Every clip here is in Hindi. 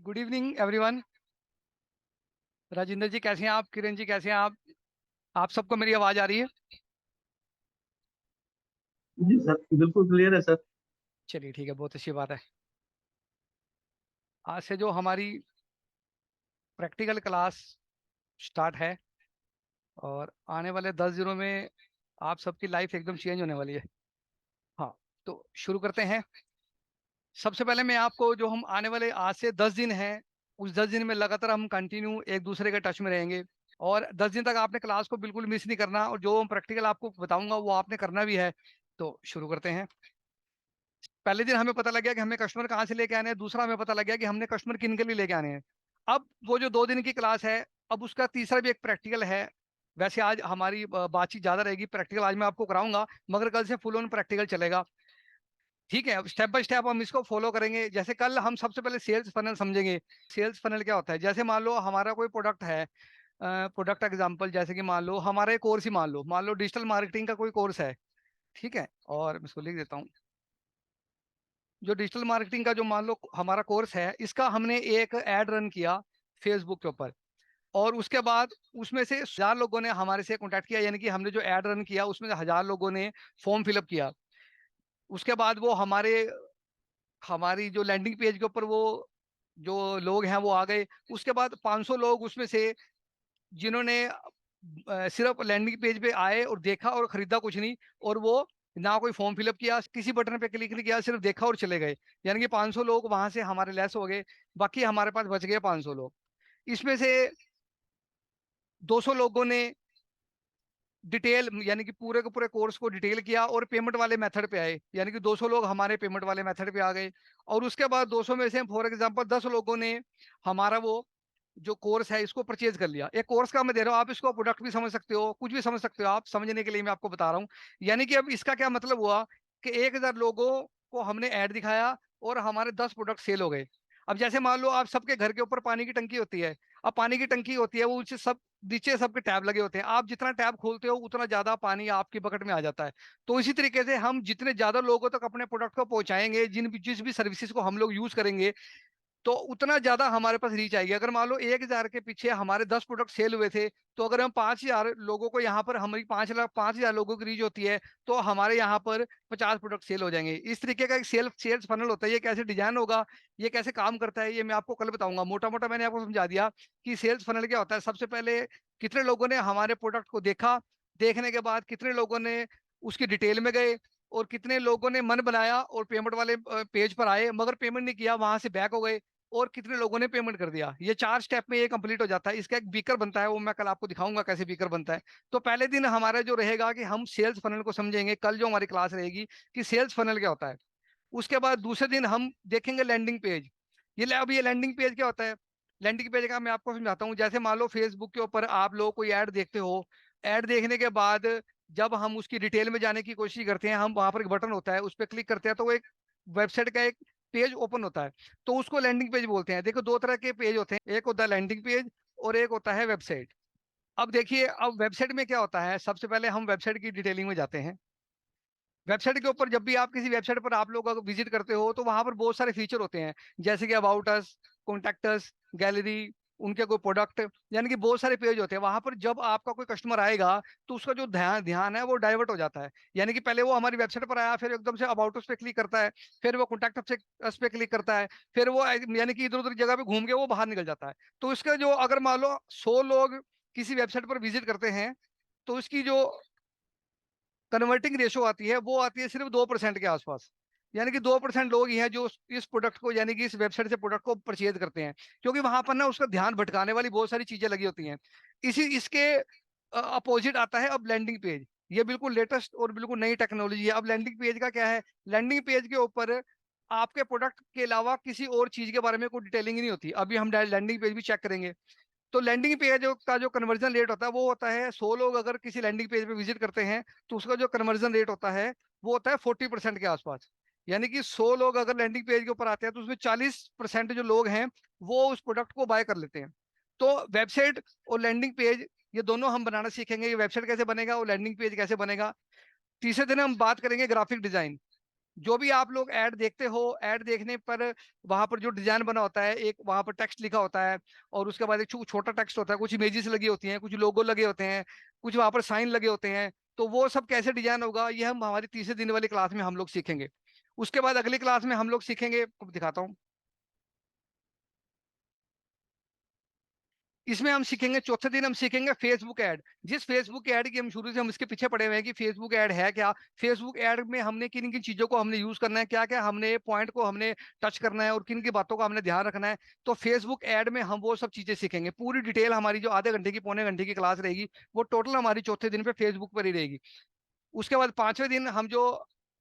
Good evening everyone. Rajendra ji कैसे हैं आप? किरण जी कैसे हैं आप सबको मेरी आवाज़ आ रही है? जी सर, बिल्कुल क्लियर है सर। चलिए ठीक है, बहुत अच्छी बात है। आज से जो हमारी प्रैक्टिकल क्लास स्टार्ट है और आने वाले 10 दिनों में आप सबकी लाइफ एकदम चेंज होने वाली है। हाँ, तो शुरू करते हैं। सबसे पहले मैं आपको जो हम आने वाले आज से 10 दिन हैं, उस 10 दिन में लगातार हम कंटिन्यू एक दूसरे के टच में रहेंगे। और 10 दिन तक आपने क्लास को बिल्कुल मिस नहीं करना, और जो प्रैक्टिकल आपको बताऊंगा वो आपने करना भी है। तो शुरू करते हैं। पहले दिन हमें पता लग गया कि हमें कस्टमर कहाँ से लेके आने हैं, दूसरा हमें पता लग गया कि हमने कस्टमर किन के लिए लेके आने हैं। अब वो जो 2 दिन की क्लास है, अब उसका तीसरा भी एक प्रैक्टिकल है। वैसे आज हमारी बातचीत ज्यादा रहेगी, प्रैक्टिकल आज मैं आपको कराऊंगा, मगर कल से फुल ऑन प्रैक्टिकल चलेगा। ठीक है, स्टेप बाय स्टेप हम इसको फॉलो करेंगे। जैसे कल हम सबसे पहले सेल्स फनल समझेंगे। सेल्स फनल क्या होता है? जैसे मान लो हमारा कोई प्रोडक्ट है, प्रोडक्ट एग्जांपल जैसे कि मान लो हमारा एक कोर्स ही मान लो डिजिटल मार्केटिंग का कोई कोर्स है। ठीक है, और मैं इसको लिख देता हूँ। जो डिजिटल मार्केटिंग का जो मान लो हमारा कोर्स है, इसका हमने एक ऐड रन किया फेसबुक के ऊपर। और उसके बाद उसमें से 1000 लोगों ने हमारे से कांटेक्ट किया, यानी कि हमने जो ऐड रन किया उसमें से 1000 लोगों ने फॉर्म फिलअप किया। उसके बाद वो हमारी जो लैंडिंग पेज के ऊपर वो जो लोग हैं वो आ गए। उसके बाद 500 लोग उसमें से जिन्होंने सिर्फ लैंडिंग पेज पे आए और देखा और खरीदा कुछ नहीं, और वो ना कोई फॉर्म फिलअप किया, किसी बटन पे क्लिक नहीं किया, सिर्फ देखा और चले गए। यानी कि 500 लोग वहां से हमारे लेस हो गए। बाकी हमारे पास बच गए 500 लोग। इसमें से 200 लोगों ने डिटेल यानी कि पूरे के पूरे कोर्स को डिटेल किया और पेमेंट वाले मेथड पे आए, यानी कि 200 लोग हमारे पेमेंट वाले मेथड पे आ गए। और उसके बाद 200 में से फॉर एग्जांपल 10 लोगों ने हमारा वो जो कोर्स है इसको परचेज कर लिया। एक कोर्स का मैं दे रहा हूँ, आप इसको प्रोडक्ट भी समझ सकते हो, कुछ भी समझ सकते हो, आप समझने के लिए मैं आपको बता रहा हूँ। यानी कि अब इसका क्या मतलब हुआ कि 1000 लोगों को हमने ऐड दिखाया और हमारे 10 प्रोडक्ट सेल हो गए। अब जैसे मान लो आप सबके घर के ऊपर पानी की टंकी होती है। अब पानी की टंकी होती है, वो नीचे सब नीचे सबके टैब लगे होते हैं। आप जितना टैब खोलते हो उतना ज्यादा पानी आपकी बकेट में आ जाता है। तो इसी तरीके से हम जितने ज्यादा लोगों तक अपने प्रोडक्ट को पहुंचाएंगे, जिस भी सर्विसेज को हम लोग यूज करेंगे, तो उतना ज्यादा हमारे पास रीच आएगी। अगर मान लो 1000 के पीछे हमारे 10 प्रोडक्ट सेल हुए थे, तो अगर हम 5000 लोगों को यहाँ पर हमारी 5 लोगों की रीच होती है, तो हमारे यहाँ पर 50 प्रोडक्ट सेल हो जाएंगे। इस तरीके का एक सेल्स फनल होता है। ये कैसे डिजाइन होगा, ये कैसे काम करता है, ये मैं आपको कल बताऊंगा। मोटा मोटा मैंने आपको समझा दिया कि सेल्स फनल क्या होता है। सबसे पहले कितने लोगों ने हमारे प्रोडक्ट को देखा, देखने के बाद कितने लोगों ने उसकी डिटेल में गए, और कितने लोगों ने मन बनाया और पेमेंट वाले पेज पर आए मगर पेमेंट नहीं किया, वहां से बैक हो गए, और कितने लोगों ने पेमेंट कर दिया। ये 4 स्टेप में ये कंप्लीट हो जाता है। इसका एक बीकर बनता है, वो मैं कल आपको दिखाऊंगा कैसे बीकर बनता है। तो पहले दिन हमारा जो रहेगा कि हम सेल्स फनल को समझेंगे, कल जो हमारी क्लास रहेगी कि सेल्स फनल क्या होता है। उसके बाद दूसरे दिन हम देखेंगे लैंडिंग पेज। अब ये लैंडिंग पेज क्या होता है? लैंडिंग पेज का मैं आपको समझाता हूँ। जैसे मान लो फेसबुक के ऊपर आप लोग कोई ऐड देखते हो। ऐड देखने के बाद जब हम उसकी डिटेल में जाने की कोशिश करते हैं, हम वहां पर एक बटन होता है, उस पर क्लिक करते हैं, तो वो एक वेबसाइट का एक पेज ओपन होता है। तो उसको लैंडिंग पेज बोलते हैं। देखो, 2 तरह के पेज होते हैं, एक होता है लैंडिंग पेज और एक होता है वेबसाइट। अब देखिए, अब वेबसाइट में क्या होता है, सबसे पहले हम वेबसाइट की डिटेलिंग में जाते हैं। वेबसाइट के ऊपर जब भी आप किसी वेबसाइट पर आप लोग अगर विजिट करते हो, तो वहां पर बहुत सारे फीचर होते हैं, जैसे कि about us, contact us, gallery, उनके कोई प्रोडक्ट, यानी कि बहुत सारे पेज होते हैं। वहां पर जब आपका कोई कस्टमर आएगा, तो उसका जो ध्यान ध्यान है वो डाइवर्ट हो जाता है। यानी कि पहले वो हमारी वेबसाइट पर आया, फिर एकदम से अबाउट अस पे क्लिक करता है, फिर वो कॉन्टैक्ट अस पे क्लिक करता है, फिर वो यानी कि इधर उधर जगह पे घूम के वो बाहर निकल जाता है। तो इसका जो अगर मान लो 100 लोग किसी वेबसाइट पर विजिट करते हैं, तो इसकी जो कन्वर्टिंग रेशो आती है वो आती है सिर्फ 2% के आसपास। यानी कि 2% लोग ही हैं जो इस प्रोडक्ट को, यानी कि इस वेबसाइट से प्रोडक्ट को परचेज करते हैं, क्योंकि वहां पर ना उसका ध्यान भटकाने वाली बहुत सारी चीजें लगी होती हैं। इसके अपोजिट आता है अब लैंडिंग पेज। ये बिल्कुल लेटेस्ट और बिल्कुल नई टेक्नोलॉजी है। अब लैंडिंग पेज का क्या है? लैंडिंग पेज के ऊपर आपके प्रोडक्ट के अलावा किसी और चीज के बारे में कोई डिटेलिंग ही नहीं होती। अभी हम लैंडिंग पेज भी चेक करेंगे। तो लैंडिंग पेज का जो कन्वर्जन रेट होता है वो होता है, 100 लोग अगर किसी लैंडिंग पेज पे विजिट करते हैं, तो उसका जो कन्वर्जन रेट होता है वो होता है 40% के आसपास। यानी कि 100 लोग अगर लैंडिंग पेज के ऊपर आते हैं, तो उसमें 40% जो लोग हैं वो उस प्रोडक्ट को बाय कर लेते हैं। तो वेबसाइट और लैंडिंग पेज, ये दोनों हम बनाना सीखेंगे। ये वेबसाइट कैसे बनेगा और लैंडिंग पेज कैसे बनेगा। तीसरे दिन हम बात करेंगे ग्राफिक डिजाइन। जो भी आप लोग ऐड देखते हो, ऐड देखने पर वहां पर जो डिजाइन बना होता है, एक वहां पर टेक्स्ट लिखा होता है, और उसके बाद एक छोटा टेक्स्ट होता है, कुछ इमेजेस लगी होती हैं, कुछ लोगो लगे होते हैं, कुछ वहां पर साइन लगे होते हैं। तो वो सब कैसे डिजाइन होगा, ये हम हमारी तीसरे दिन वाली क्लास में हम लोग सीखेंगे। उसके बाद अगली क्लास में हम लोग सीखेंगे, दिखाता हूँ। इसमें हम सीखेंगे, चौथे दिन हम सीखेंगे फेसबुक ऐड। जिस फेसबुक ऐड की हम शुरू से हम इसके पीछे पड़े हुए हैं कि फेसबुक ऐड है क्या, फेसबुक ऐड में हमने किन किन चीजों को हमने यूज करना है, क्या क्या हमने पॉइंट को हमने टच करना है, और किन की बातों का हमने ध्यान रखना है। तो फेसबुक ऐड में हम वो सब चीजें सीखेंगे। पूरी डिटेल हमारी जो आधे घंटे की पौने घंटे की क्लास रहेगी, वो टोटल हमारी चौथे दिन पे फेसबुक पर ही रहेगी। उसके बाद पांचवें दिन हम जो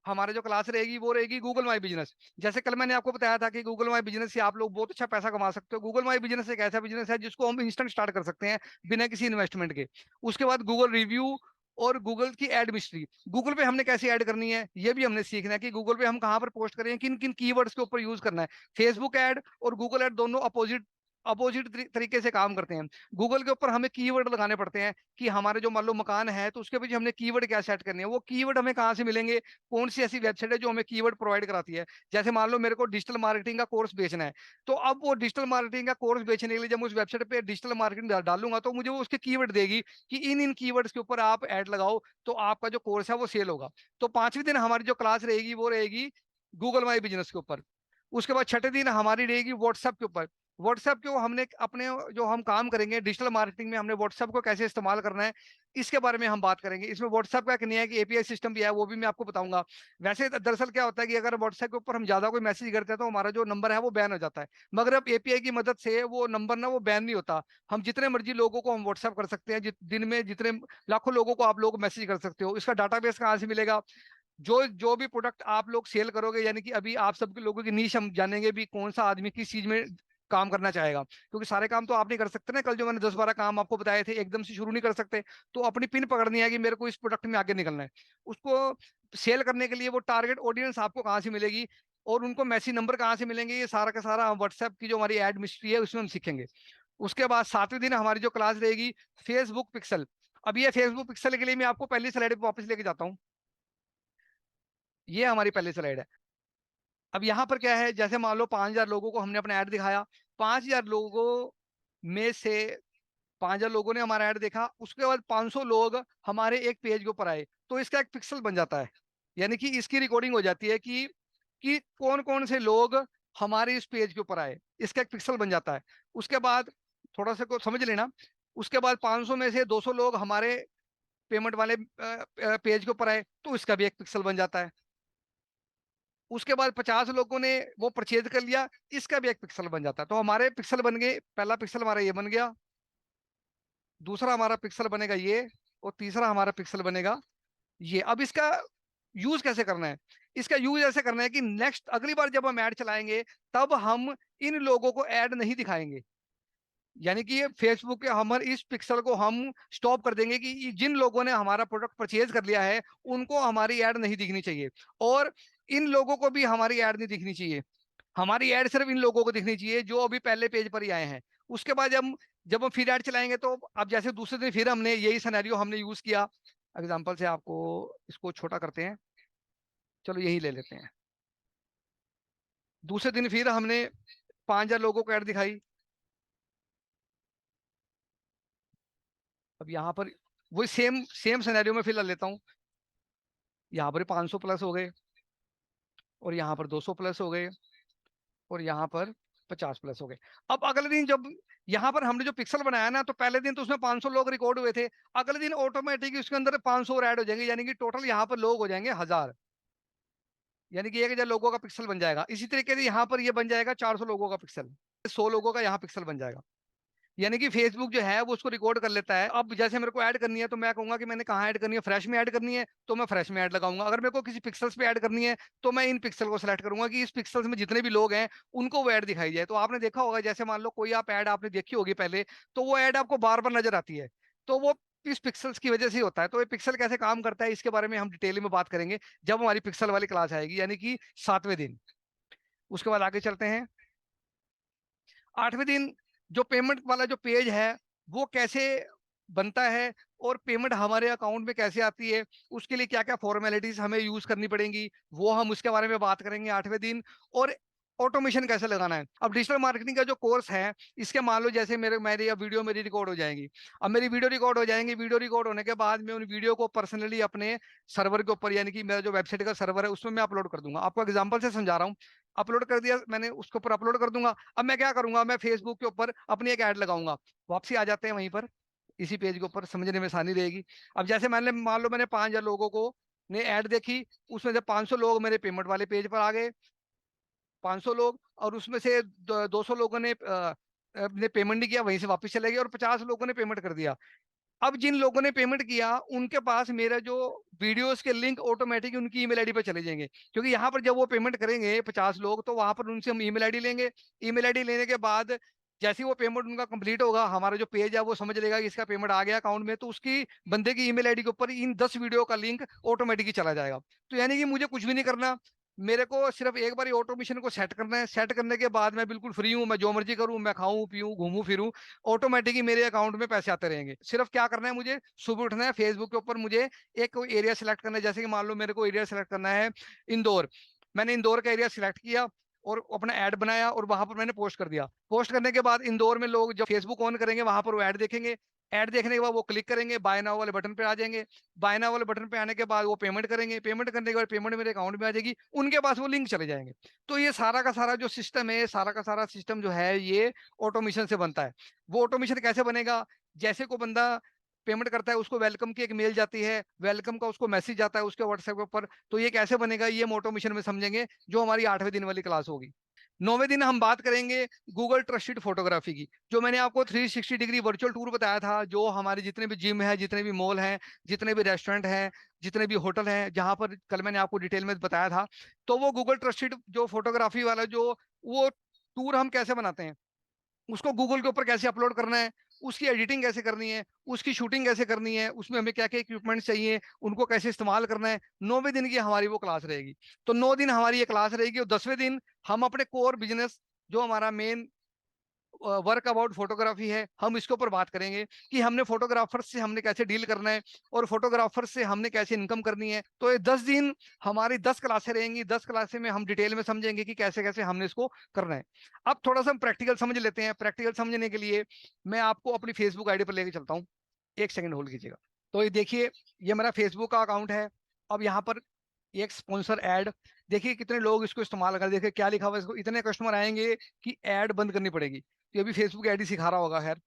हमारे जो क्लास रहेगी वो रहेगी गूगल माई बिजनेस। जैसे कल मैंने आपको बताया था कि गूगल माई बिजनेस से आप लोग बहुत अच्छा पैसा कमा सकते हो। गूगल माई बिजनेस एक ऐसा बिजनेस है जिसको हम इंस्टेंट स्टार्ट कर सकते हैं बिना किसी इन्वेस्टमेंट के। उसके बाद गूगल रिव्यू और गूगल की एड मिस्ट्री, गूगल पे हमने कैसे ऐड करनी है ये भी हमने सीखना है कि गूगल पे हम कहाँ पर पोस्ट करें, किन किन कीवर्ड्स के ऊपर यूज करना है। फेसबुक ऐड और गूगल ऐड दोनों अपोजिट अपोजिट तरीके से काम करते हैं। गूगल के ऊपर हमें कीवर्ड लगाने पड़ते हैं कि हमारे जो मान लो मकान है तो उसके पीछे हमने कीवर्ड क्या सेट करनी है, वो कीवर्ड हमें कहाँ से मिलेंगे, कौन सी ऐसी वेबसाइट है जो हमें कीवर्ड प्रोवाइड कराती है। जैसे मान लो मेरे को डिजिटल मार्केटिंग का कोर्स बेचना है, तो अब वो डिजिटल मार्केटिंग का कोर्स बेचने के लिए जब मैं उस वेबसाइट पे डिजिटल मार्केटिंग डालूंगा तो मुझे वो उसके कीवर्ड देगी कि इन इन कीवर्ड्स के ऊपर आप ऐड लगाओ तो आपका जो कोर्स है वो सेल होगा। तो पांचवें दिन हमारी जो क्लास रहेगी वो रहेगी गूगल माई बिजनेस के ऊपर। उसके बाद छठे दिन हमारी रहेगी व्हाट्सएप के ऊपर। व्हाट्सएप को हमने अपने जो हम काम करेंगे डिजिटल मार्केटिंग में, हमने व्हाट्सएप को कैसे इस्तेमाल करना है इसके बारे में हम बात करेंगे। इसमें व्हाट्सएप का एक नया कि एपीआई सिस्टम भी है, वो भी मैं आपको बताऊंगा। वैसे दरअसल क्या होता है कि अगर व्हाट्सएप के ऊपर हम ज्यादा कोई मैसेज करते हैं तो हमारा जो नंबर है वो बैन हो जाता है, मगर अब एपीआई की मदद से वो नंबर ना वो बैन नहीं होता। हम जितने मर्जी लोगों को हम व्हाट्सएप कर सकते हैं, दिन में जितने लाखों लोगों को आप लोग मैसेज कर सकते हो। इसका डाटाबेस कहाँ से मिलेगा, जो जो भी प्रोडक्ट आप लोग सेल करोगे, यानी कि अभी आप सबके लोगों की नीश हम जानेंगे भी कौन सा आदमी किस चीज में काम करना चाहेगा, क्योंकि सारे काम तो आप नहीं कर सकते ना। कल जो मैंने 10-12 काम आपको बताए थे एकदम से शुरू नहीं कर सकते। तो अपनी पिन पकड़नी है कि मेरे को इस प्रोडक्ट में आगे निकलना है। उसको सेल करने के लिए वो टारगेट ऑडियंस आपको कहाँ से मिलेगी और उनको मैसेज नंबर कहाँ से मिलेंगे, ये सारा का सारा व्हाट्सएप की जो हमारी एड मिस्ट्री है उसमें हम सीखेंगे। उसके बाद सातवें दिन हमारी जो क्लास रहेगी फेसबुक पिक्सल। अब ये फेसबुक पिक्सल के लिए मैं आपको पहली स्लाइड पे वापस लेके जाता हूँ। ये हमारी पहली स्लाइड है। अब यहाँ पर क्या है, जैसे मान लो 5,000 लोगों को हमने अपना ऐड दिखाया, 5,000 लोगों में से 5,000 लोगों ने हमारा ऐड देखा, उसके बाद 500 लोग हमारे एक पेज के ऊपर आए, तो इसका एक पिक्सल बन जाता है। यानी कि इसकी रिकॉर्डिंग हो जाती है कि कौन कौन से लोग हमारे इस पेज के ऊपर आए, इसका एक पिक्सल बन जाता है। उसके बाद थोड़ा सा को समझ लेना, उसके बाद 500 में से 200 लोग हमारे पेमेंट वाले पेज के ऊपर आए, तो इसका भी एक पिक्सल बन जाता है। उसके बाद 50 लोगों ने वो परचेज कर लिया, इसका भी एक पिक्सल बन जाता है। तो हमारे पिक्सल बन गए, पहला पिक्सल हमारा ये बन गया, दूसरा हमारा पिक्सल बनेगा ये, और तीसरा हमारा पिक्सल बनेगा ये। अब इसका यूज कैसे करना है, इसका यूज ऐसे करना है कि नेक्स्ट अगली बार जब हम ऐड चलाएंगे तब हम इन लोगों को ऐड नहीं दिखाएंगे। यानी कि ये फेसबुक के हमारे इस पिक्सल को हम स्टॉप कर देंगे कि जिन लोगों ने हमारा प्रोडक्ट परचेज कर लिया है उनको हमारी ऐड नहीं दिखनी चाहिए, और इन लोगों को भी हमारी ऐड नहीं दिखनी चाहिए। हमारी ऐड सिर्फ इन लोगों को दिखनी चाहिए जो अभी पहले पेज पर ही आए हैं। उसके बाद जब हम फिर ऐड चलाएंगे तो अब जैसे दूसरे दिन फिर हमने यही सिनेरियो हमने यूज किया। एग्जांपल से आपको इसको छोटा करते हैं, चलो यही ले लेते हैं। दूसरे दिन फिर हमने 5,000 लोगों को ऐड दिखाई। अब यहाँ पर वही सेम सेम सिनेरियो में फिर लेता हूँ। यहाँ पर 500 प्लस हो गए, और यहाँ पर 200 प्लस हो गए, और यहाँ पर 50 प्लस हो गए। अब अगले दिन जब यहाँ पर हमने जो पिक्सल बनाया ना, तो पहले दिन तो उसमें 500 लोग रिकॉर्ड हुए थे, अगले दिन ऑटोमेटिक उसके अंदर 500 और ऐड हो जाएंगे, यानी कि टोटल यहाँ पर लोग हो जाएंगे 1,000। यानी कि 1,000 लोगों का पिक्सल बन जाएगा। इसी तरीके से यहाँ पर ये बन जाएगा 400 लोगों का पिक्सल, 100 लोगों का यहाँ पिक्सल बन जाएगा। यानी कि फेसबुक जो है वो उसको रिकॉर्ड कर लेता है। अब जैसे मेरे को ऐड करनी है तो मैं कहूंगा कि मैंने कहाँ ऐड करनी है, फ्रेश में ऐड करनी है तो मैं फ्रेश में ऐड लगाऊंगा। अगर मेरे को किसी पिक्सल्स पे ऐड करनी है तो मैं इन पिक्सल को सिलेक्ट करूंगा कि इस पिक्सल्स में जितने भी लोग हैं उनको वो ऐड दिखाई जाए। तो आपने देखा होगा, जैसे मान लो कोई आप ऐड आपने देखी होगी पहले, तो वो ऐड आपको बार बार नजर आती है, तो वो इस पिक्सल्स की वजह से ही होता है। तो ये पिक्सल कैसे काम करता है इसके बारे में हम डिटेल में बात करेंगे जब हमारी पिक्सल वाली क्लास आएगी, यानी कि सातवें दिन। उसके बाद आगे चलते हैं। आठवें दिन जो पेमेंट वाला जो पेज है वो कैसे बनता है और पेमेंट हमारे अकाउंट में कैसे आती है, उसके लिए क्या क्या फॉर्मेलिटीज हमें यूज करनी पड़ेंगी, वो हम उसके बारे में बात करेंगे 8वें दिन। और ऑटोमेशन कैसे लगाना है। अब डिजिटल मार्केटिंग का जो कोर्स है, इसके मान लो जैसे मेरे मेरी अब वीडियो मेरी रिकॉर्ड हो जाएंगी। अब मेरी वीडियो रिकॉर्ड हो जाएंगी, वीडियो रिकॉर्ड होने के बाद मैं उन वीडियो को पर्सनली अपने सर्वर के ऊपर, यानी कि मेरा जो वेबसाइट का सर्वर है उसमें मैं अपलोड कर दूंगा। आपको एग्जांपल से समझा रहा हूँ। अपलोड कर दिया मैंने, उसके ऊपर अपलोड कर दूंगा। अब मैं क्या करूंगा, मैं फेसबुक के ऊपर अपनी एक ऐड लगाऊंगा। वापसी आ जाते हैं वहीं पर, इसी पेज के ऊपर, समझने में आसानी रहेगी। अब जैसे मैंने मान लो मैंने 5,000 लोगों को ने ऐड देखी, उसमें से 500 लोग मेरे पेमेंट वाले पेज पर आ गए, 500 लोग, और उसमें से 200 लोगों ने पेमेंट नहीं किया, वहीं से वापस चले गए, और 50 लोगों ने पेमेंट कर दिया। अब जिन लोगों ने पेमेंट किया उनके पास मेरा जो वीडियोस के लिंक ऑटोमेटिक उनकी ईमेल आईडी पर चले जाएंगे, क्योंकि यहाँ पर जब वो पेमेंट करेंगे 50 लोग, तो वहां पर उनसे हम ईमेल आईडी लेंगे। ईमेल आईडी लेने के बाद जैसे ही वो पेमेंट उनका कंप्लीट होगा, हमारा जो पेज है वो समझ लेगा कि इसका पेमेंट आ गया अकाउंट में, तो उसकी बंदे की ईमेल आईडी के ऊपर इन 10 वीडियो का लिंक ऑटोमेटिकली चला जाएगा। तो यानी कि मुझे कुछ भी नहीं करना, मेरे को सिर्फ एक बार ऑटोमेशन को सेट करना है। सेट करने के बाद मैं बिल्कुल फ्री हूँ, मैं जो मर्जी करूँ, मैं खाऊं पीऊं घूमूं फिरूं, ऑटोमेटिकली मेरे अकाउंट में पैसे आते रहेंगे। सिर्फ क्या करना है, मुझे सुबह उठना है, फेसबुक के ऊपर मुझे एक कोई एरिया सेलेक्ट करना है। जैसे कि मान लो मेरे को एरिया सेलेक्ट करना है इंदौर, मैंने इंदौर का एरिया सिलेक्ट किया और अपना ऐड बनाया और वहां पर मैंने पोस्ट कर दिया। पोस्ट करने के बाद इंदौर में लोग जब फेसबुक ऑन करेंगे वहां पर वो ऐड देखेंगे। ऐड देखने के बाद वो क्लिक करेंगे, बाय नाउ वाले बटन पे आ जाएंगे। बाय नाउ वाले बटन पे आने के बाद वो पेमेंट करेंगे, पेमेंट करने के बाद पेमेंट मेरे अकाउंट में आ जाएगी, उनके पास वो लिंक चले जाएंगे। तो ये सारा का सारा जो सिस्टम है, सारा का सारा सिस्टम जो है, ये ऑटोमेशन से बनता है। वो ऑटोमेशन कैसे बनेगा, जैसे को बंदा पेमेंट करता है उसको वेलकम की एक मेल जाती है, वेलकम का उसको मैसेज जाता है उसके व्हाट्सएप के ऊपर, तो ये कैसे बनेगा ये हम ऑटोमेशन में समझेंगे, जो हमारी 8वें दिन वाली क्लास होगी। 9वें दिन हम बात करेंगे गूगल ट्रस्टेड फोटोग्राफी की। जो मैंने आपको 360 डिग्री वर्चुअल टूर बताया था, जो हमारे जितने भी जिम है, जितने भी मॉल हैं, जितने भी रेस्टोरेंट हैं, जितने भी होटल हैं, जहां पर कल मैंने आपको डिटेल में बताया था, तो वो गूगल ट्रस्टेड जो फोटोग्राफी वाला जो वो टूर हम कैसे बनाते हैं, उसको गूगल के ऊपर कैसे अपलोड करना है, उसकी एडिटिंग कैसे करनी है, उसकी शूटिंग कैसे करनी है, उसमें हमें क्या क्या इक्विपमेंट चाहिए, उनको कैसे इस्तेमाल करना है, 9वें दिन की हमारी वो क्लास रहेगी। तो 9 दिन हमारी ये क्लास रहेगी, और 10वें दिन हम अपने कोर बिजनेस, जो हमारा मेन वर्क अबाउट फोटोग्राफी है, हम इसके ऊपर बात करेंगे कि हमने फोटोग्राफर से हमने कैसे डील करना है, और फोटोग्राफर से हमने कैसे इनकम करनी है। तो ये 10 दिन हमारी 10 क्लासें रहेंगी, 10 क्लासें में हम डिटेल में समझेंगे कि कैसे कैसे हमने इसको करना है। अब थोड़ा सा हम प्रैक्टिकल समझ लेते हैं। प्रैक्टिकल समझने के लिए मैं आपको अपनी फेसबुक आईडी पर लेके चलता हूँ। एक सेकंड होल्ड कीजिएगा। तो ये देखिए, ये मेरा फेसबुक का अकाउंट है। अब यहाँ पर एक स्पॉन्सर ऐड, देखिए कितने लोग इसको इस्तेमाल कर, देखिए क्या लिखा हुआ है, इसको इतने कस्टमर आएंगे कि ऐड बंद करनी पड़ेगी। ये भी फेसबुक ऐड ही सिखा रहा होगा, खैर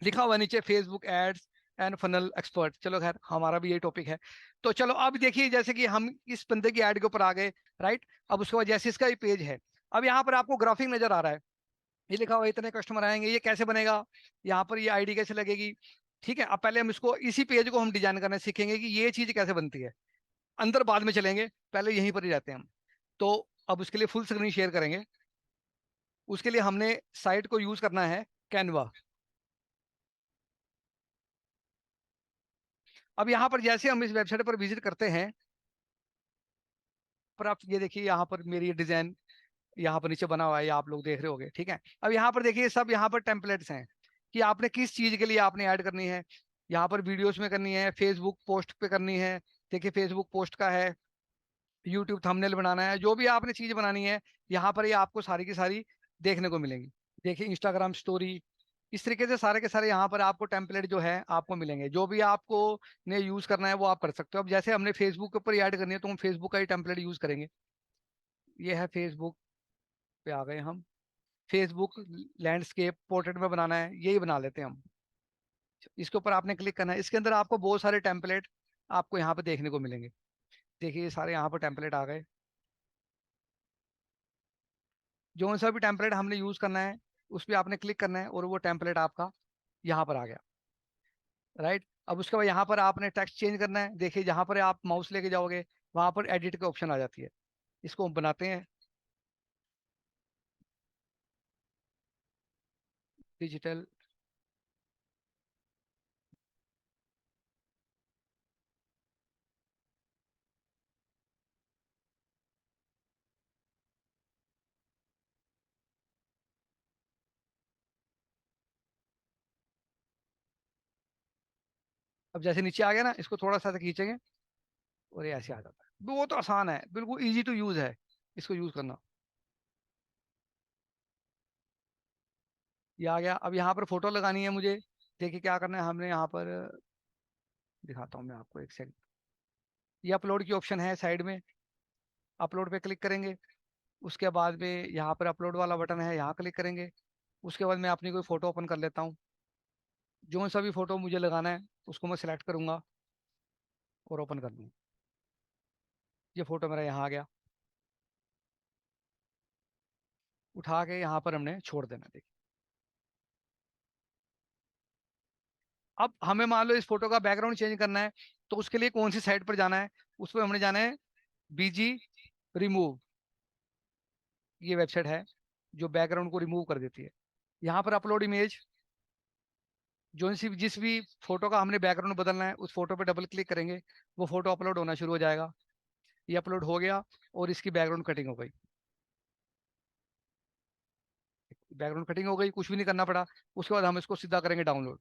लिखा हुआ है नीचे Facebook ads and funnel expert. चलो खैर हमारा भी यही टॉपिक है। तो चलो अब देखिए, जैसे कि हम इस बंदे की ऐड के ऊपर आ गए, राइट। अब उसके बाद जैसे इसका ही पेज है, अब यहाँ पर आपको ग्राफिक नजर आ रहा है, ये लिखा हुआ है इतने कस्टमर आएंगे, ये कैसे बनेगा, यहाँ पर ये आईडी कैसे लगेगी। ठीक है, अब पहले हम इसको इसी पेज को हम डिजाइन करना सीखेंगे कि ये चीज कैसे बनती है। अंदर बाद में चलेंगे, पहले यहीं पर ही रहते हैं हम। तो अब उसके लिए फुल स्क्रीन शेयर करेंगे। उसके लिए हमने साइट को यूज करना है, कैनवा। अब यहाँ पर जैसे हम इस वेबसाइट पर विजिट करते हैं, पर आप ये देखिए यहाँ पर मेरी डिजाइन यहाँ पर नीचे बना हुआ है, ये आप लोग देख रहे होगे, ठीक है। अब यहाँ पर देखिए सब यहाँ पर टेम्पलेट्स हैं कि आपने किस चीज के लिए आपने ऐड करनी है। यहाँ पर वीडियोस में करनी है, फेसबुक पोस्ट पे करनी है, देखिए फेसबुक पोस्ट का है, यूट्यूब थंबनेल बनाना है, जो भी आपने चीज बनानी है, यहाँ पर ये आपको सारी की सारी देखने को मिलेंगी। देखिए इंस्टाग्राम स्टोरी, इस तरीके से सारे के सारे यहाँ पर आपको टेम्पलेट जो है आपको मिलेंगे, जो भी आपको ने यूज करना है वो आप कर सकते हो। अब जैसे हमने फेसबुक के ऊपर ऐड करनी है, तो हम फेसबुक का ही टेम्पलेट यूज करेंगे। ये है फेसबुक पे आ गए हम। फेसबुक लैंडस्केप पोर्ट्रेट में बनाना है, यही बना लेते हैं हम। इसके ऊपर आपने क्लिक करना है, इसके अंदर आपको बहुत सारे टेम्पलेट आपको यहाँ पे देखने को मिलेंगे। देखिए ये सारे यहाँ पर टेम्पलेट आ गए, जो सा भी टेम्पलेट हमने यूज करना है उस पर आपने क्लिक करना है, और वो टेम्पलेट आपका यहाँ पर आ गया, राइट। अब उसके बाद यहाँ पर आपने टेक्स्ट चेंज करना है, देखिए जहाँ पर आप माउस लेके जाओगे वहां पर एडिट का ऑप्शन आ जाती है। इसको हम बनाते हैं डिजिटल। अब जैसे नीचे आ गया ना, इसको थोड़ा सा खींचेंगे और ये ऐसे आ जाता है। वो तो आसान है, बिल्कुल इजी टू यूज है इसको यूज करना। ये आ गया। अब यहाँ पर फोटो लगानी है मुझे। देखिए क्या करना है हमने यहाँ पर, दिखाता हूँ मैं आपको, एक सेकंड। ये अपलोड की ऑप्शन है साइड में, अपलोड पे क्लिक करेंगे। उसके बाद में यहाँ पर अपलोड वाला बटन है, यहाँ क्लिक करेंगे। उसके बाद मैं अपनी कोई फोटो ओपन कर लेता हूँ। जो सा भी फोटो मुझे लगाना है उसको मैं सिलेक्ट करूंगा और ओपन कर दूंगा। ये फोटो मेरा यहाँ आ गया। उठा के यहाँ पर हमने छोड़ देना। देखिए अब हमें मान लो इस फोटो का बैकग्राउंड चेंज करना है, तो उसके लिए कौन सी साइट पर जाना है? उस पर हमने जाना है बीजी रिमूव। ये वेबसाइट है जो बैकग्राउंड को रिमूव कर देती है। यहाँ पर अपलोड इमेज, जो सी जिस भी फोटो का हमने बैकग्राउंड बदलना है उस फोटो पे डबल क्लिक करेंगे, वो फोटो अपलोड होना शुरू हो जाएगा। ये अपलोड हो गया और इसकी बैकग्राउंड कटिंग हो गई। बैकग्राउंड कटिंग हो गई, कुछ भी नहीं करना पड़ा। उसके बाद हम इसको सीधा करेंगे डाउनलोड।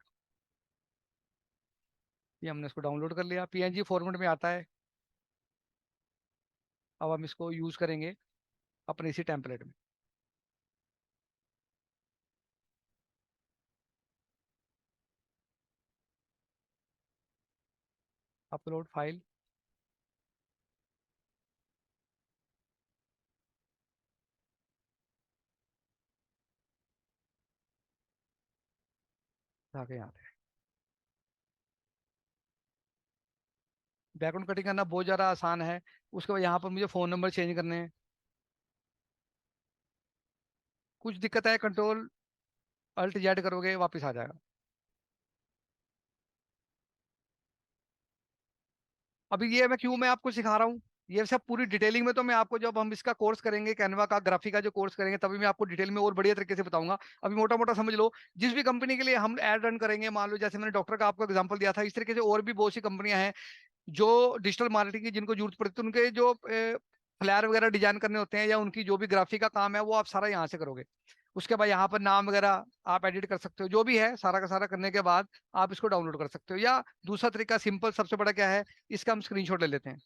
ये हमने इसको डाउनलोड कर लिया, पीएनजी फॉर्मेट में आता है। अब हम इसको यूज करेंगे अपने इसी टेम्पलेट में। अपलोड फाइल, जाके यहाँ पे बैकग्राउंड कटिंग करना बहुत ज़्यादा आसान है। उसके बाद यहाँ पर मुझे फ़ोन नंबर चेंज करने हैं। कुछ दिक्कत है, कंट्रोल अल्ट जेड करोगे वापस आ जाएगा। अभी ये मैं आपको सिखा रहा हूँ, ये सब पूरी डिटेलिंग में तो मैं आपको, जब हम इसका कोर्स करेंगे कैनवा का ग्राफिक का जो कोर्स करेंगे, तभी मैं आपको डिटेल में और बढ़िया तरीके से बताऊंगा। अभी मोटा मोटा समझ लो, जिस भी कंपनी के लिए हम एड रन करेंगे, मान लो जैसे मैंने डॉक्टर का आपको एग्जांपल दिया था, इस तरीके से और भी बहुत सी कंपनियां हैं जो डिजिटल मार्केटिंग की जिनको जरूरत पड़ती है, उनके जो फ्लैयर वगैरह डिजाइन करने होते हैं या उनकी जो भी ग्राफिक का काम है वो आप सारा यहाँ से करोगे। उसके बाद यहाँ पर नाम वगैरह आप एडिट कर सकते हो, जो भी है सारा का सारा करने के बाद आप इसको डाउनलोड कर सकते हो। या दूसरा तरीका सिंपल सबसे बड़ा क्या है, इसका हम स्क्रीनशॉट ले लेते हैं।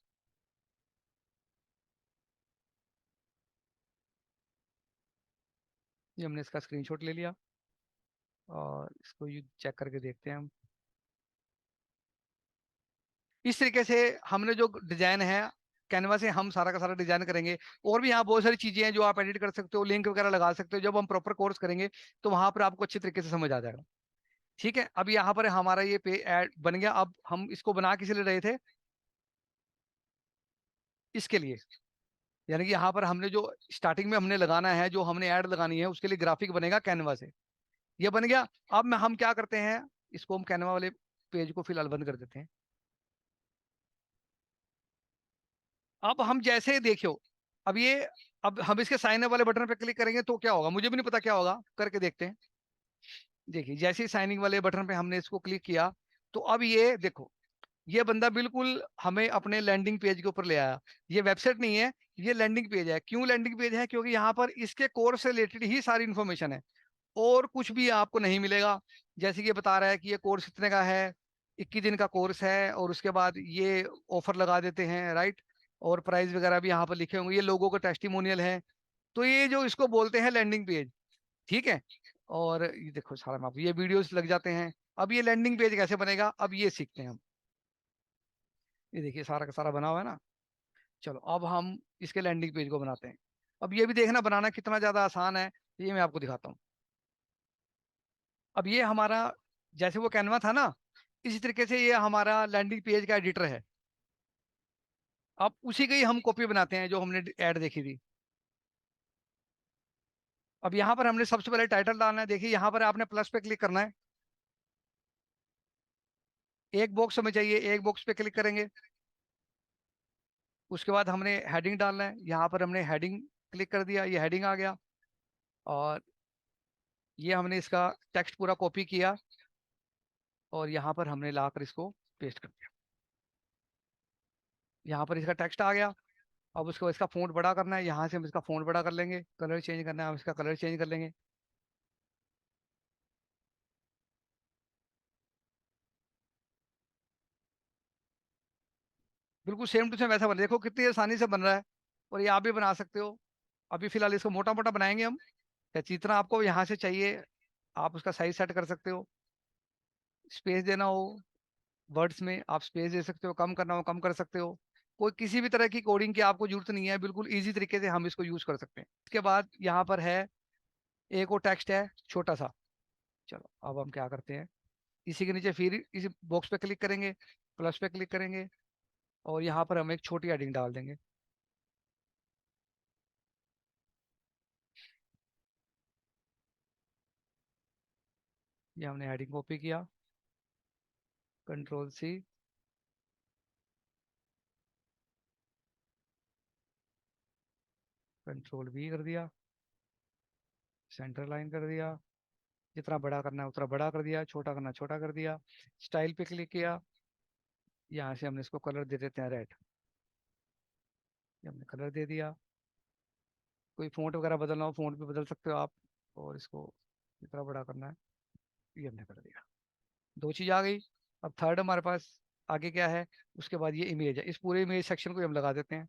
ये हमने इसका स्क्रीनशॉट ले लिया और इसको चेक करके देखते हैं हम। इस तरीके से हमने जो डिजाइन है कैनवा से हम सारा का सारा डिजाइन करेंगे। और भी यहाँ बहुत सारी चीजें हैं जो आप एडिट कर सकते हो, लिंक वगैरह लगा सकते हो। जब हम प्रॉपर कोर्स करेंगे तो वहां पर आपको अच्छे तरीके से समझ आ जाएगा। ठीक है, अब यहाँ पर हमारा ये पे ऐड बन गया। अब हम इसको बना किस लिए रहे थे? इसके लिए, यानी कि यहाँ पर हमने जो स्टार्टिंग में हमने लगाना है, जो हमने ऐड लगानी है, उसके लिए ग्राफिक बनेगा कैनवा से। ये बन गया। अब मैं हम क्या करते हैं, इसको हम कैनवा वाले पेज को फिलहाल बंद कर देते हैं। अब हम जैसे देखियो, अब ये, अब हम इसके साइन अप वाले बटन पे क्लिक करेंगे तो क्या होगा, मुझे भी नहीं पता क्या होगा, करके देखते हैं। देखिए जैसे ही साइनिंग वाले बटन पे हमने इसको क्लिक किया, तो अब ये देखो, ये बंदा बिल्कुल हमें अपने लैंडिंग पेज के ऊपर ले आया। ये वेबसाइट नहीं है, ये लैंडिंग पेज है। क्यों लैंडिंग पेज है? क्योंकि यहाँ पर इसके कोर्स से रिलेटेड ही सारी इन्फॉर्मेशन है, और कुछ भी आपको नहीं मिलेगा। जैसे कि ये बता रहा है कि ये कोर्स इतने का है, 21 दिन का कोर्स है, और उसके बाद ये ऑफर लगा देते हैं, राइट। और प्राइस वगैरह भी यहाँ पर लिखे होंगे, ये लोगों का टेस्टिमोनियल है। तो ये जो इसको बोलते हैं लैंडिंग पेज, ठीक है। और ये देखो सारा में आपको ये वीडियोस लग जाते हैं। अब ये लैंडिंग पेज कैसे बनेगा, अब ये सीखते हैं हम। ये देखिए सारा का सारा बना हुआ है ना। चलो अब हम इसके लैंडिंग पेज को बनाते हैं। अब ये भी देखना बनाना कितना ज्यादा आसान है, ये मैं आपको दिखाता हूँ। अब ये हमारा, जैसे वो कैनवा था ना, इसी तरीके से ये हमारा लैंडिंग पेज का एडिटर है। अब उसी की ही हम कॉपी बनाते हैं जो हमने ऐड देखी थी। अब यहाँ पर हमने सबसे पहले टाइटल डालना है। देखिए यहाँ पर आपने प्लस पे क्लिक करना है। एक बॉक्स हमें चाहिए, एक बॉक्स पे क्लिक करेंगे। उसके बाद हमने हेडिंग डालना है, यहाँ पर हमने हेडिंग क्लिक कर दिया, ये हेडिंग आ गया। और ये हमने इसका टेक्स्ट पूरा कॉपी किया और यहाँ पर हमने लाकर इसको पेस्ट कर दिया। यहाँ पर इसका टेक्स्ट आ गया। अब उसको इसका फ़ॉन्ट बड़ा करना है, यहाँ से हम इसका फ़ॉन्ट बड़ा कर लेंगे। कलर चेंज करना है, हम इसका कलर चेंज कर लेंगे। बिल्कुल सेम टू सेम वैसा बन, देखो कितनी आसानी से बन रहा है। और ये आप भी बना सकते हो। अभी फिलहाल इसको मोटा मोटा बनाएंगे हम, या जितना आपको यहाँ से चाहिए आप उसका साइज सेट कर सकते हो। स्पेस देना हो वर्ड्स में आप स्पेस दे सकते हो, कम करना हो कम कर सकते हो। कोई किसी भी तरह की कोडिंग की आपको जरूरत नहीं है, बिल्कुल इजी तरीके से हम इसको यूज कर सकते हैं। इसके बाद यहाँ पर है एक और टेक्स्ट है छोटा सा। चलो अब हम क्या करते हैं, इसी के नीचे फिर इसी बॉक्स पे क्लिक करेंगे, प्लस पे क्लिक करेंगे, और यहाँ पर हम एक छोटी हेडिंग डाल देंगे। ये हमने हेडिंग कॉपी किया, कंट्रोल सी, कंट्रोल वी कर दिया, सेंटर लाइन कर दिया, जितना बड़ा करना है उतना बड़ा कर दिया, छोटा करना छोटा कर दिया। स्टाइल पे क्लिक किया, यहाँ से हमने इसको कलर दे देते हैं रेड। ये हमने कलर दे दिया। कोई फ़ॉन्ट वगैरह बदलना हो फ़ॉन्ट भी बदल सकते हो आप। और इसको जितना बड़ा करना है ये हमने कर दिया। दो चीज़ आ गई। अब थर्ड हमारे पास आगे क्या है, उसके बाद ये इमेज है, इस पूरे इमेज सेक्शन को हम लगा देते हैं।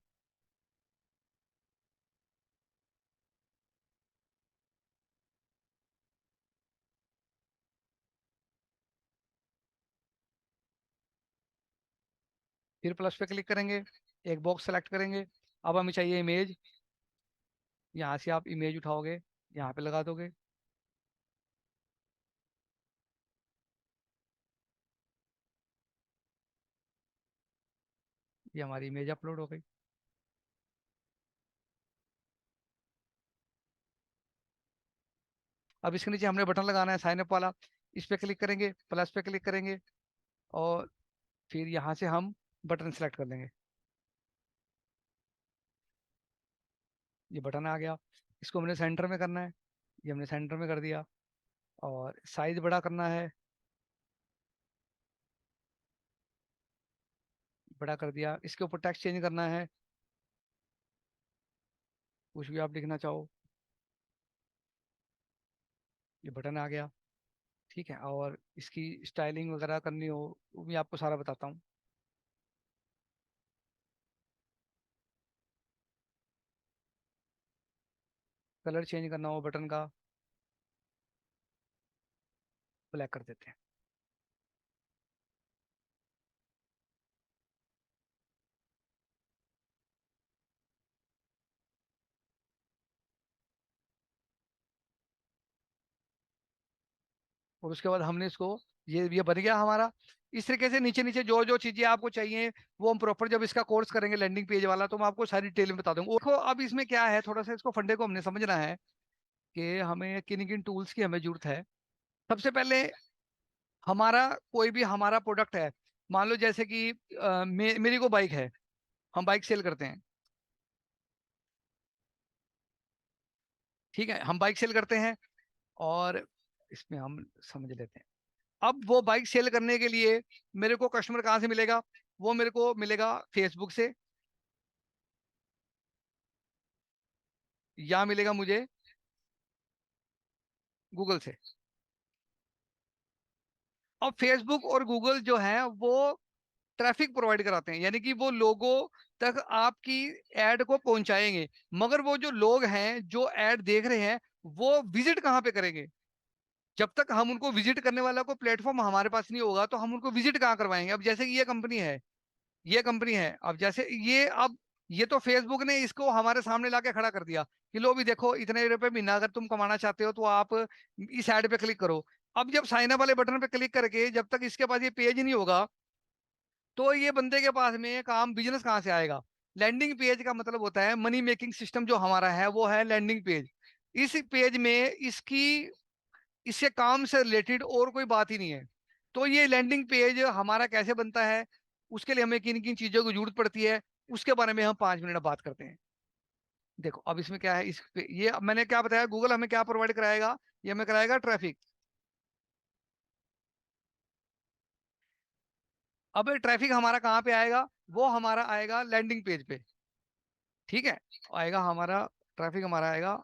फिर प्लस पे क्लिक करेंगे, एक बॉक्स सेलेक्ट करेंगे। अब हमें चाहिए इमेज, यहाँ से आप इमेज उठाओगे, यहाँ पे लगा दोगे। ये हमारी इमेज अपलोड हो गई। अब इसके नीचे हमने बटन लगाना है साइन अप वाला, इस पे क्लिक करेंगे, प्लस पे क्लिक करेंगे, और फिर यहाँ से हम बटन सेलेक्ट कर लेंगे। ये बटन आ गया, इसको हमने सेंटर में करना है, ये हमने सेंटर में कर दिया। और साइज बड़ा करना है, बड़ा कर दिया। इसके ऊपर टेक्स्ट चेंज करना है, कुछ भी आप लिखना चाहो, ये बटन आ गया। ठीक है, और इसकी स्टाइलिंग वगैरह करनी हो वो भी आपको सारा बताता हूँ। कलर चेंज करना हो बटन का, ब्लैक कर देते हैं। और उसके बाद हमने इसको, ये बन गया हमारा। इस तरीके से नीचे नीचे जो जो चीजें आपको चाहिए वो हम प्रॉपर जब इसका कोर्स करेंगे लैंडिंग पेज वाला, तो मैं आपको सारी डिटेल में बता दूंगा। देखो अब इसमें क्या है, थोड़ा सा इसको फंडे को हमने समझना है कि हमें किन किन टूल्स की हमें जरूरत है। सबसे पहले हमारा कोई भी हमारा प्रोडक्ट है, मान लो जैसे कि मेरी को बाइक है, हम बाइक सेल करते हैं। ठीक है, हम बाइक सेल करते हैं, और इसमें हम समझ लेते हैं। अब वो बाइक सेल करने के लिए मेरे को कस्टमर कहाँ से मिलेगा, वो मेरे को मिलेगा फेसबुक से, या मिलेगा मुझे गूगल से। अब फेसबुक और गूगल जो है वो ट्रैफिक प्रोवाइड कराते हैं, यानी कि वो लोगों तक आपकी एड को पहुंचाएंगे। मगर वो जो लोग हैं जो एड देख रहे हैं वो विजिट कहाँ पे करेंगे, जब तक हम उनको विजिट करने वाला को प्लेटफॉर्म हमारे पास नहीं होगा तो हम उनको विजिट कहाँ करवाएंगे। अब जैसे कि ये कंपनी है, ये कंपनी है, अब जैसे ये, अब ये तो फेसबुक ने इसको हमारे सामने लाके खड़ा कर दिया कि लो भी देखो इतने रुपए महीना अगर तुम कमाना चाहते हो तो आप इस ऐड पे क्लिक करो। अब जब साइन अप वाले बटन पे क्लिक करके जब तक इसके पास ये पेज नहीं होगा, तो ये बंदे के पास में काम बिजनेस कहाँ से आएगा। लैंडिंग पेज का मतलब होता है मनी मेकिंग सिस्टम, जो हमारा है वो है लैंडिंग पेज। इस पेज में इसकी, इससे काम से रिलेटेड और कोई बात ही नहीं है। तो ये लैंडिंग पेज हमारा कैसे बनता है, उसके लिए हमें किन किन चीजों की जरूरत पड़ती है, उसके बारे में हम 5 मिनट बात करते हैं। देखो अब इसमें क्या है, ये अब मैंने क्या बताया, गूगल हमें क्या प्रोवाइड कराएगा, ये हमें कराएगा ट्रैफिक। अब ट्रैफिक हमारा कहाँ पे आएगा, वो हमारा आएगा लैंडिंग पेज पे। ठीक है, आएगा हमारा, ट्रैफिक हमारा आएगा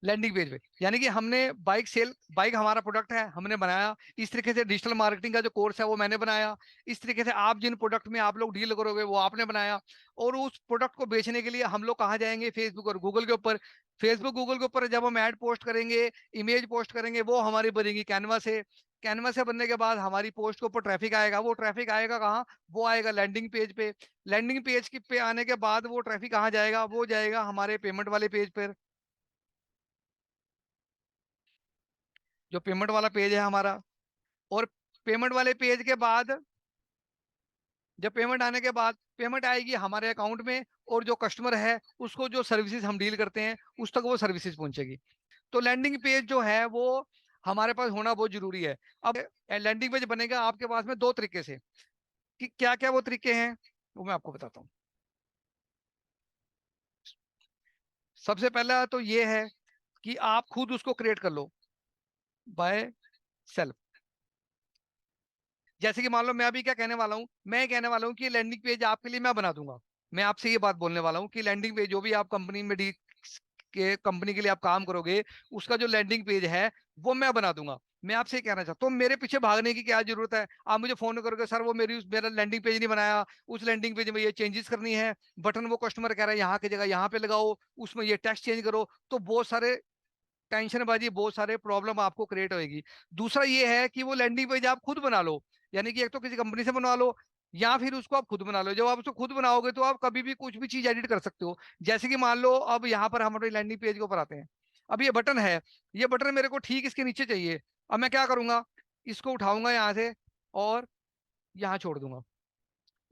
लैंडिंग पेज पे, यानी कि हमने बाइक हमारा प्रोडक्ट है, हमने बनाया इस तरीके से। डिजिटल मार्केटिंग का जो कोर्स है वो मैंने बनाया इस तरीके से। आप जिन प्रोडक्ट में आप लोग डील करोगे वो आपने बनाया। और उस प्रोडक्ट को बेचने के लिए हम लोग कहाँ जाएंगे? फेसबुक और गूगल के ऊपर। फेसबुक गूगल के ऊपर जब हम ऐड पोस्ट करेंगे, इमेज पोस्ट करेंगे, वो हमारी बनेगी कैनवा से। कैनवा से बनने के बाद हमारी पोस्ट के ऊपर ट्रैफिक आएगा। वो ट्रैफिक आएगा कहाँ? वो आएगा लैंडिंग पेज पे। लैंडिंग पेज की पे आने के बाद वो ट्रैफिक कहाँ जाएगा? वो जाएगा हमारे पेमेंट वाले पेज पर। जो पेमेंट वाला पेज है हमारा। और पेमेंट वाले पेज के बाद, जब पेमेंट आने के बाद, पेमेंट आएगी हमारे अकाउंट में, और जो कस्टमर है उसको जो सर्विसेज हम डील करते हैं उस तक वो सर्विसेज पहुंचेगी। तो लैंडिंग पेज जो है वो हमारे पास होना बहुत जरूरी है। अब लैंडिंग पेज बनेगा आपके पास में दो तरीके से। कि क्या क्या वो तरीके हैं वो मैं आपको बताता हूँ। सबसे पहला तो ये है कि आप खुद उसको क्रिएट कर लो बाय सेल्फ। जैसे कि मान लो मैं अभी क्या कहने वाला हूँ, मैं ये कहने वाला हूँ कि लैंडिंग पेज आपके लिए मैं बना दूंगा। मैं आपसे ये बात बोलने वाला हूँ कि लैंडिंग पेज जो भी आप कंपनी में डी के कंपनी के लिए आप काम करोगे, उसका जो लैंडिंग पेज है वो मैं बना दूंगा। मैं आपसे ये कहना चाहता हूँ, मेरे पीछे भागने की क्या जरूरत है? आप मुझे फोन करोगे, सर वो मेरा लैंडिंग पेज नहीं बनाया, उस लैंडिंग पेज में ये चेंजेस करनी है, बटन वो कस्टमर कह रहा है यहाँ की जगह यहाँ पे लगाओ, उसमें ये टेक्स्ट चेंज करो, तो बहुत सारे टेंशनबाजी, बहुत सारे प्रॉब्लम आपको क्रिएट होगी। दूसरा ये है कि वो लैंडिंग पेज आप खुद बना लो। यानी कि एक तो किसी कंपनी से बनवा लो, या फिर उसको आप खुद बना लो। जब आप उसको खुद बनाओगे तो आप कभी भी कुछ भी चीज एडिट कर सकते हो। जैसे कि मान लो अब यहाँ पर हम अपनी लैंडिंग पेज के ऊपर आते हैं। अब ये बटन है, ये बटन मेरे को ठीक इसके नीचे चाहिए। अब मैं क्या करूंगा? इसको उठाऊंगा यहाँ से और यहाँ छोड़ दूंगा।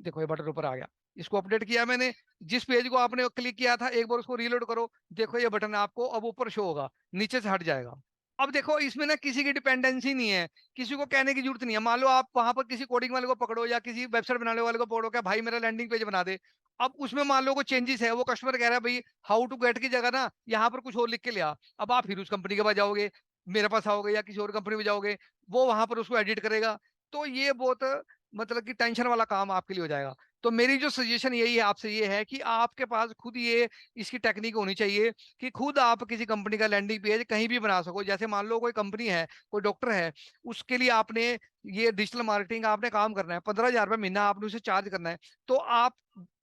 देखो ये बटन ऊपर आ गया। इसको अपडेट किया मैंने। जिस पेज को आपने क्लिक किया था एक बार उसको रीलोड करो, देखो ये बटन आपको अब ऊपर शो होगा, नीचे से हट जाएगा। अब देखो इसमें ना किसी की डिपेंडेंसी नहीं है, किसी को कहने की जरूरत नहीं है। मान लो आप वहां पर किसी कोडिंग वाले को पकड़ो या किसी वेबसाइट बनाने वाले को पकड़ो, क्या भाई मेरा लैंडिंग पेज बना दे। अब उसमें मान लो कोई चेंजेस है, वो कस्टमर कह रहा है भाई हाउ टू गेट की जगह ना यहाँ पर कुछ और लिख के लिया। अब आप फिर उस कंपनी के पास जाओगे, मेरे पास आओगे या किसी और कंपनी में जाओगे, वो वहां पर उसको एडिट करेगा। तो ये बहुत मतलब कि टेंशन वाला काम आपके लिए हो जाएगा। तो मेरी जो सजेशन यही है आपसे, ये है कि आपके पास खुद ये इसकी टेक्निक होनी चाहिए कि खुद आप किसी कंपनी का लैंडिंग पेज कहीं भी बना सको। जैसे मान लो कोई कंपनी है, कोई डॉक्टर है, उसके लिए आपने ये डिजिटल मार्केटिंग का आपने काम करना है, 15,000 रुपये महीना आपने उसे चार्ज करना है। तो आप,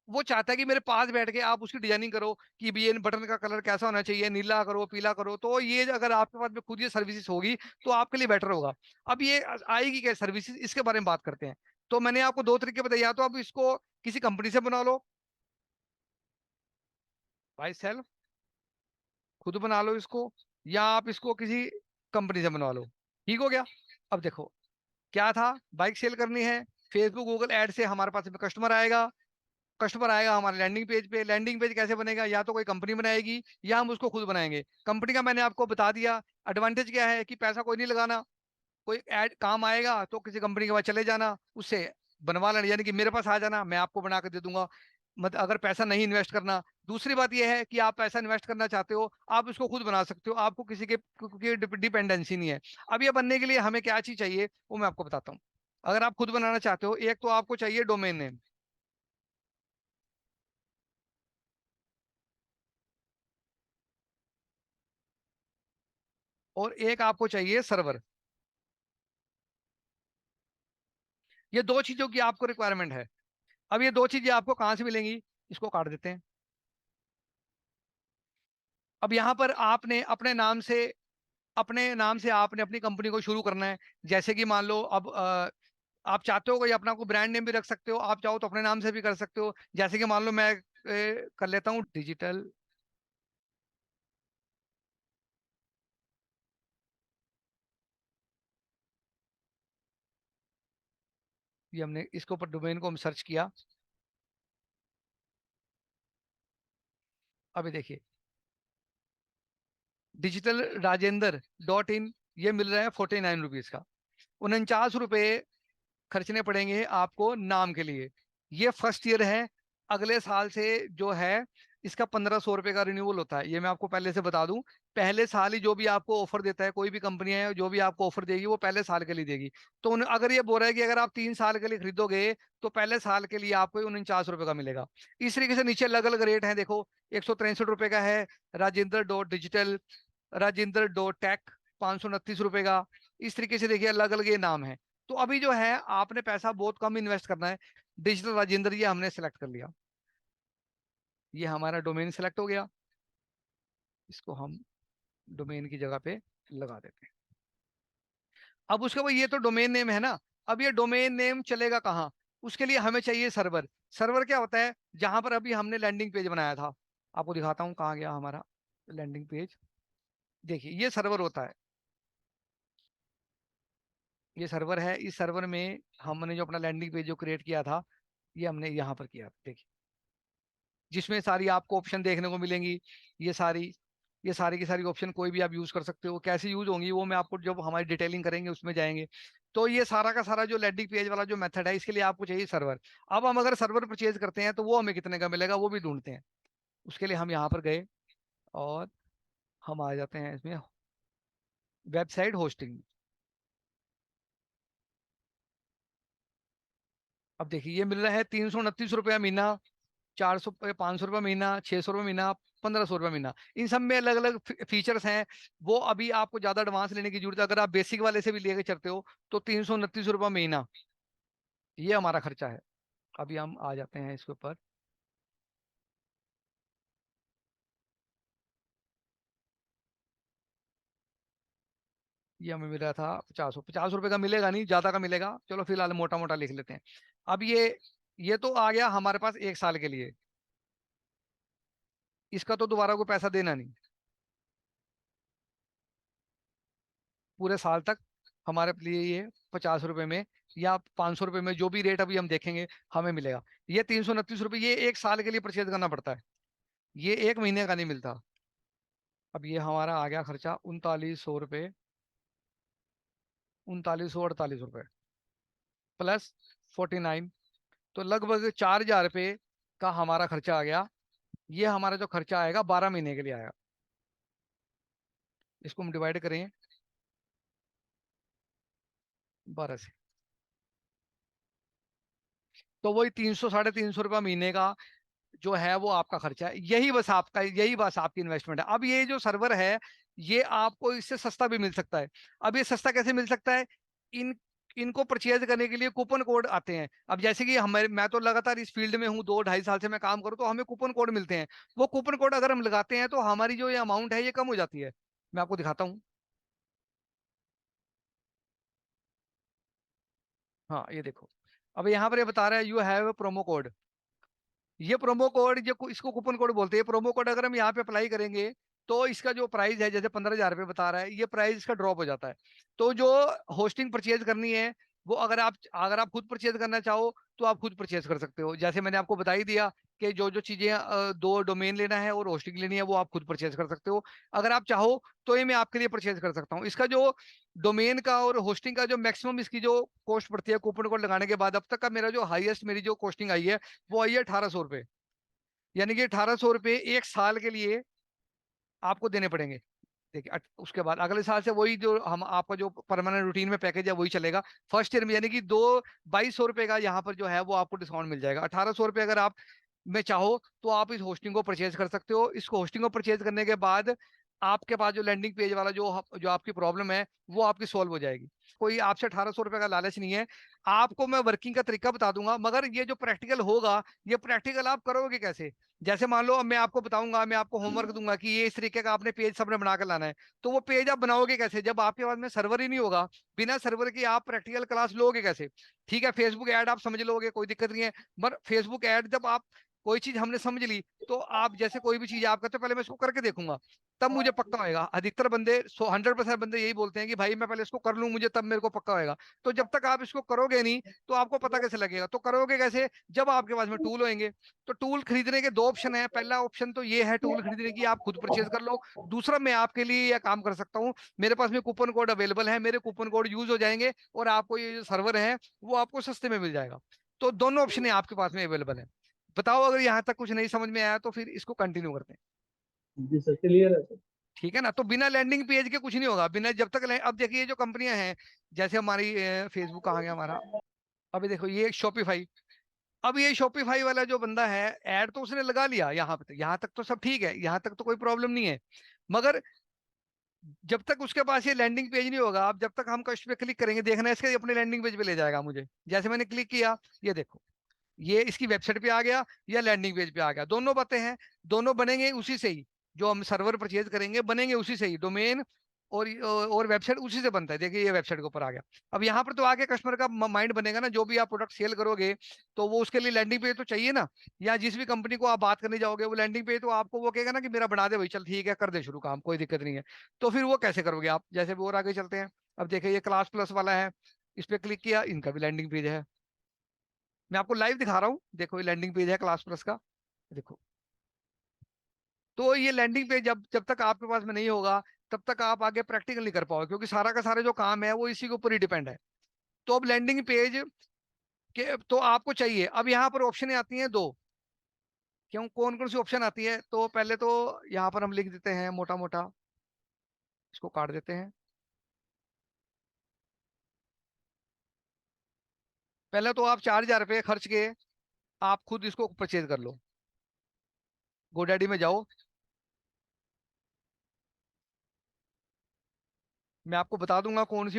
वो चाहता है कि मेरे पास बैठ के आप उसकी डिजाइनिंग करो कि भी ये बटन का कलर कैसा होना चाहिए, नीला करो पीला करो। तो ये अगर आपके पास में खुद ये सर्विसेज होगी तो आपके लिए बेटर होगा। अब ये आएगी क्या सर्विसेज, इसके बारे में बात करते हैं। तो मैंने आपको दो तरीके बताए, या तो आप इसको किसी कंपनी से बना लो बाय सेल्फ, खुद बना लो इसको, या आप इसको किसी कंपनी से बनवा लो। ठीक हो गया? अब देखो क्या था, बाइक सेल करनी है, फेसबुक गूगल ऐड से हमारे पास में कस्टमर आएगा। कस्टमर आएगा हमारे लैंडिंग पेज पे। लैंडिंग पेज कैसे बनेगा? या तो कोई कंपनी बनाएगी या हम उसको खुद बनाएंगे। कंपनी का मैंने आपको बता दिया। एडवांटेज क्या है कि पैसा कोई नहीं लगाना, कोई ऐड काम आएगा तो किसी कंपनी के पास चले जाना, उससे बनवा लेना, यानी कि मेरे पास आ जाना, मैं आपको बना के दे दूंगा। मतलब अगर पैसा नहीं इन्वेस्ट करना। दूसरी बात यह है कि आप पैसा इन्वेस्ट करना चाहते हो, आप इसको खुद बना सकते हो, आपको किसी के डिपेंडेंसी नहीं है। अब ये बनने के लिए हमें क्या चीज चाहिए वो मैं आपको बताता हूँ। अगर आप खुद बनाना चाहते हो, एक तो आपको चाहिए डोमेन नेम, और एक आपको चाहिए सर्वर। ये दो चीजों की आपको रिक्वायरमेंट है। अब ये दो चीजें आपको कहाँ से मिलेंगी? इसको काट देते हैं। अब यहाँ पर आपने अपने नाम से आपने अपनी कंपनी को शुरू करना है। जैसे कि मान लो अब आप चाहते हो कोई अपना को ब्रांड नेम भी रख सकते हो, आप चाहो तो अपने नाम से भी कर सकते हो। जैसे कि मान लो मैं कर लेता हूँ डिजिटल। ये हमने इसके ऊपर डोमेन को हम सर्च किया। अभी देखिए डिजिटल राजेंद्र .in, ये मिल रहा है 49 रुपीज का। 49 रुपये खर्चने पड़ेंगे आपको नाम के लिए। ये फर्स्ट ईयर है। अगले साल से जो है इसका 1,500 रुपये का रिन्यूअल होता है, ये मैं आपको पहले से बता दूं। पहले साल ही जो भी आपको ऑफर देता है, कोई भी कंपनी है जो भी आपको ऑफर देगी वो पहले साल के लिए देगी। तो अगर ये बोल रहा है कि अगर आप 3 साल के लिए खरीदोगे तो पहले साल के लिए आपको 49 रुपये का मिलेगा। इस तरीके से नीचे अलग अलग रेट है देखो। 163 रुपये का है Rajendra .digital. Rajendra dot take, 529 रुपए का। इस तरीके से देखिए अलग अलग ये नाम है। तो अभी जो है आपने पैसा बहुत कम इन्वेस्ट करना है। डिजिटल राजेंद्र ये हमने सेलेक्ट कर लिया, ये हमारा डोमेन सेलेक्ट हो गया। इसको हम डोमेन की जगह पे लगा देते हैं। अब उसके बाद ये तो डोमेन नेम है ना। अब ये डोमेन नेम चलेगा कहाँ? उसके लिए हमें चाहिए सर्वर। सर्वर क्या होता है? जहां पर अभी हमने लैंडिंग पेज बनाया था, आपको दिखाता हूँ कहाँ गया हमारा लैंडिंग पेज। देखिए ये सर्वर होता है, ये सर्वर है। इस सर्वर में हमने जो अपना लैंडिंग पेज जो क्रिएट किया था, ये हमने यहाँ पर किया, देखिए, जिसमें सारी आपको ऑप्शन देखने को मिलेंगी। ये सारी, ये सारी की सारी ऑप्शन कोई भी आप यूज कर सकते हो। कैसे यूज होंगी वो मैं आपको जब हमारी डिटेलिंग करेंगे उसमें जाएंगे। तो ये सारा का सारा जो लैंडिंग पेज वाला जो मेथड है, इसके लिए आपको चाहिए सर्वर। अब हम अगर सर्वर परचेज करते हैं तो वो हमें कितने का मिलेगा वो भी ढूंढते हैं। उसके लिए हम यहाँ पर गए और हम आ जाते हैं इसमें वेबसाइट होस्टिंग। अब देखिए ये मिल रहा है 329 रुपया महीना, 400, 500 रुपये महीना, 600 रुपये महीना, 1500 रुपये महीना। इन सब में अलग अलग फीचर्स हैं। वो अभी आपको ज्यादा एडवांस लेने की जरूरत है। अगर आप बेसिक वाले से भी लेके चलते हो तो 329 रुपये महीना ये हमारा खर्चा है। अभी हम आ जाते हैं इसके ऊपर। ये हमें मिल रहा था 50 रुपये का मिलेगा नहीं, ज्यादा का मिलेगा। चलो फिलहाल मोटा मोटा लिख लेते हैं। अब ये तो आ गया हमारे पास 1 साल के लिए। इसका तो दोबारा कोई पैसा देना नहीं, पूरे साल तक हमारे लिए ये 50 रुपए में या 500 रुपये में जो भी रेट अभी हम देखेंगे हमें मिलेगा। ये 329 रुपये ये 1 साल के लिए परचेज करना पड़ता है, ये 1 महीने का नहीं मिलता। अब ये हमारा आ गया खर्चा 3900 रुपये, 3948 रुपये प्लस 49, तो लगभग 4000 रुपये का हमारा खर्चा आ गया। ये हमारा जो खर्चा आएगा 12 महीने के लिए आएगा। इसको हम डिवाइड करें 12 से, तो वही 300 साढ़े 300 रुपये महीने का जो है वो आपका खर्चा है। यही बस आपका, यही बस आपकी इन्वेस्टमेंट है। अब ये जो सर्वर है ये आपको इससे सस्ता भी मिल सकता है। अब ये सस्ता कैसे मिल सकता है? इन इनको परचेज करने के लिए कूपन कोड आते हैं। अब जैसे कि हमारे, मैं तो लगातार इस फील्ड में हूँ, 2 ढाई साल से मैं काम करूँ, तो हमें कूपन कोड मिलते हैं। वो कूपन कोड अगर हम लगाते हैं तो हमारी जो ये अमाउंट है ये कम हो जाती है। मैं आपको दिखाता हूँ। हाँ ये देखो, अब यहाँ पर ये बता रहा है यू हैव प्रोमो कोड। ये प्रोमो कोड जो इसको कूपन कोड बोलते हैं। प्रोमो कोड अगर हम यहाँ पे अप्लाई करेंगे तो इसका जो प्राइस है, जैसे 15,000 रुपये बता रहा है, ये प्राइस इसका ड्रॉप हो जाता है। तो जो होस्टिंग परचेज करनी है वो अगर आप खुद परचेज करना चाहो तो आप खुद परचेज कर सकते हो। जैसे मैंने आपको बता ही दिया कि जो जो चीजें, 2 डोमेन लेना है और होस्टिंग लेनी है वो आप खुद परचेज कर सकते हो। अगर आप चाहो तो ये मैं आपके लिए परचेज कर सकता हूँ। इसका जो डोमेन का और होस्टिंग का जो मैक्सिमम इसकी जो कॉस्ट पड़ती है कूपन कोड लगाने के बाद, अब तक का मेरा जो हाईएस्ट मेरी जो कॉस्टिंग आई है वो आई है 1800 रुपये। यानी कि 1800 रुपये 1 साल के लिए आपको देने पड़ेंगे। देखिए उसके बाद अगले साल से वही जो हम आपका जो परमानेंट रूटीन में पैकेज है वही चलेगा। फर्स्ट ईयर में यानी कि 2200 रुपये का यहाँ पर जो है वो आपको डिस्काउंट मिल जाएगा। 1800 रुपये अगर आप में चाहो तो आप इस होस्टिंग को परचेज कर सकते हो। इसको होस्टिंग को परचेज करने के बाद आपके पास जो लैंडिंग पेज वाला जो आपकी प्रॉब्लम है वो आपकी सॉल्व हो जाएगी। कोई आपसे 1800 रुपये का लालच नहीं है। आपको मैं वर्किंग का तरीका बता दूंगा, मगर ये जो प्रैक्टिकल होगा ये प्रैक्टिकल आप करोगे कैसे? जैसे मान लो अब मैं आपको बताऊंगा, मैं आपको होमवर्क दूंगा कि ये इस तरीके का आपने पेज सबने बना कर लाना है। तो वो पेज आप बनाओगे कैसे जब आपके पास में सर्वर ही नहीं होगा? बिना सर्वर के आप प्रैक्टिकल क्लास लोगे कैसे? ठीक है, फेसबुक ऐड आप समझ लोगे, कोई दिक्कत नहीं है। पर फेसबुक ऐड जब आप, कोई चीज हमने समझ ली तो आप जैसे कोई भी चीज आप करते हो पहले मैं इसको करके देखूंगा तब मुझे पक्का होएगा। अधिकतर बंदे 100% बंदे यही बोलते हैं कि भाई मैं पहले इसको कर लूं मुझे तब मेरे को पक्का होएगा। तो जब तक आप इसको करोगे नहीं तो आपको पता कैसे लगेगा? तो करोगे कैसे? जब आपके पास में टूल होंगे। तो टूल खरीदने के 2 ऑप्शन है। पहला ऑप्शन तो ये है टूल खरीदने की, आप खुद परचेज कर लो। दूसरा मैं आपके लिए यह काम कर सकता हूँ, मेरे पास में कूपन कोड अवेलेबल है, मेरे कूपन कोड यूज हो जाएंगे और आपको ये जो सर्वर है वो आपको सस्ते में मिल जाएगा। तो दोनों ऑप्शन आपके पास में अवेलेबल है। बताओ अगर यहाँ तक कुछ नहीं समझ में आया तो फिर इसको कंटिन्यू करते हैं। जी सर, क्लियर है सर। ठीक है ना? तो बिना लैंडिंग पेज के कुछ नहीं होगा। बिना जब तक अब देखिए जो कंपनियां हैं, जैसे हमारी फेसबुक कहाँ गया हमारा, अभी देखो ये शॉपिफाई। अब ये शॉपिफाई वाला जो बंदा है ऐड तो उसने लगा लिया यहाँ पे, यहाँ तक तो सब ठीक है, यहाँ तक तो कोई प्रॉब्लम नहीं है। मगर जब तक उसके पास ये लैंडिंग पेज नहीं होगा, आप जब तक हम कस्ट पे क्लिक करेंगे, देखना है इसके अपने लैंडिंग पेज पे ले जाएगा मुझे। जैसे मैंने क्लिक किया, ये देखो, ये इसकी वेबसाइट पे आ गया या लैंडिंग पेज पे आ गया, दोनों बातें हैं। दोनों बनेंगे उसी से ही, जो हम सर्वर परचेज करेंगे बनेंगे उसी से ही, डोमेन और वेबसाइट उसी से बनता है। देखिए ये वेबसाइट के ऊपर आ गया। अब यहाँ पर तो आगे कस्टमर का माइंड बनेगा ना, जो भी आप प्रोडक्ट सेल करोगे तो वो उसके लिए लैंडिंग पेज तो चाहिए ना। या जिस भी कंपनी को आप बात करने जाओगे, वो लैंडिंग पेज तो आपको वो कहेगा ना कि मेरा बना दे भाई, चल ठीक है कर दे शुरू, काम कोई दिक्कत नहीं है। तो फिर वो कैसे करोगे आप, जैसे भी और आगे चलते हैं। अब देखिए ये क्लास प्लस वाला है, इस पे क्लिक किया, इनका भी लैंडिंग पेज है। मैं आपको लाइव दिखा रहा हूँ, देखो ये लैंडिंग पेज है क्लास प्लस का, देखो। तो ये लैंडिंग पेज जब जब तक आपके पास में नहीं होगा, तब तक आप आगे प्रैक्टिकल नहीं कर पाओगे, क्योंकि सारा का सारा जो काम है वो इसी के ऊपर ही डिपेंड है। तो अब लैंडिंग पेज के तो आपको चाहिए। अब यहाँ पर ऑप्शन आती हैं दो, क्यों कौन कौन सी ऑप्शन आती है, तो पहले तो यहाँ पर हम लिख देते हैं मोटा मोटा, इसको काट देते हैं। पहले तो आप 4,000 रुपये खर्च के आप खुद इसको परचेज कर लो। गोडैडी में जाओ, मैं आपको बता दूंगा कौन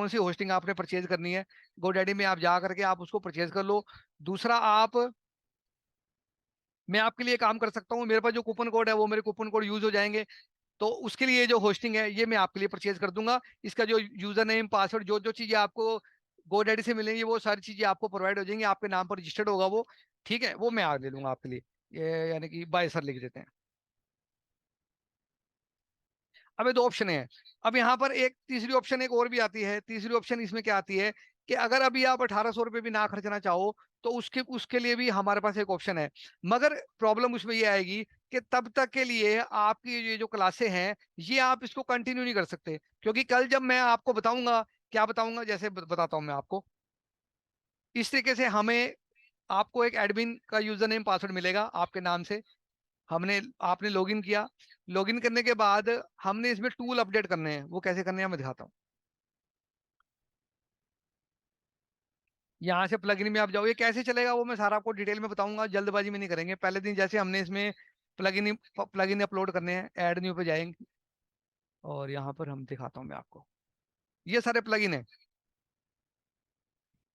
सी होस्टिंग आपने परचेज करनी है। गोडैडी में आप जा करके आप उसको परचेज कर लो। दूसरा, आप मैं आपके लिए काम कर सकता हूँ, मेरे पास जो कूपन कोड है वो मेरे कूपन कोड यूज हो जाएंगे। तो उसके लिए जो होस्टिंग है ये मैं आपके लिए परचेज कर दूंगा। इसका जो यूजर नेम पासवर्ड जो जो चीजें आपको गोडैडी से मिलेंगी, वो सारी चीजें आपको प्रोवाइड हो जाएंगी, आपके नाम पर रजिस्टर्ड होगा वो। ठीक है, वो मैं आज ले लूंगा आपके लिए। ये यानी कि बाय सर लिख देते हैं। अब ये दो ऑप्शन है। अब यहाँ पर एक तीसरी ऑप्शन एक और भी आती है। तीसरी ऑप्शन इसमें क्या आती है कि अगर अभी आप 1,800 रुपये भी ना खर्चना चाहो, तो उसके उसके लिए भी हमारे पास एक ऑप्शन है। मगर प्रॉब्लम उसमें ये आएगी कि तब तक के लिए आपकी ये जो क्लासे हैं, ये आप इसको कंटिन्यू नहीं कर सकते, क्योंकि कल जब मैं आपको बताऊंगा, क्या बताऊंगा, जैसे बताता हूं मैं आपको। इस तरीके से हमें आपको एक एडमिन का यूजर नेम पासवर्ड मिलेगा आपके नाम से। हमने आपने लॉगिन किया, लॉगिन करने के बाद हमने इसमें टूल अपडेट करने हैं। वो कैसे करने हैं मैं दिखाता हूँ। यहाँ से प्लगइन में आप जाओ, ये कैसे चलेगा वो मैं सारा आपको डिटेल में बताऊंगा, जल्दबाजी में नहीं करेंगे। पहले दिन जैसे हमने इसमें प्लगइन प्लगइन अपलोड करने हैं, ऐड न्यू पे जाएंगे और यहाँ पर हम दिखाता हूँ मैं आपको। ये सारे प्लगइन है,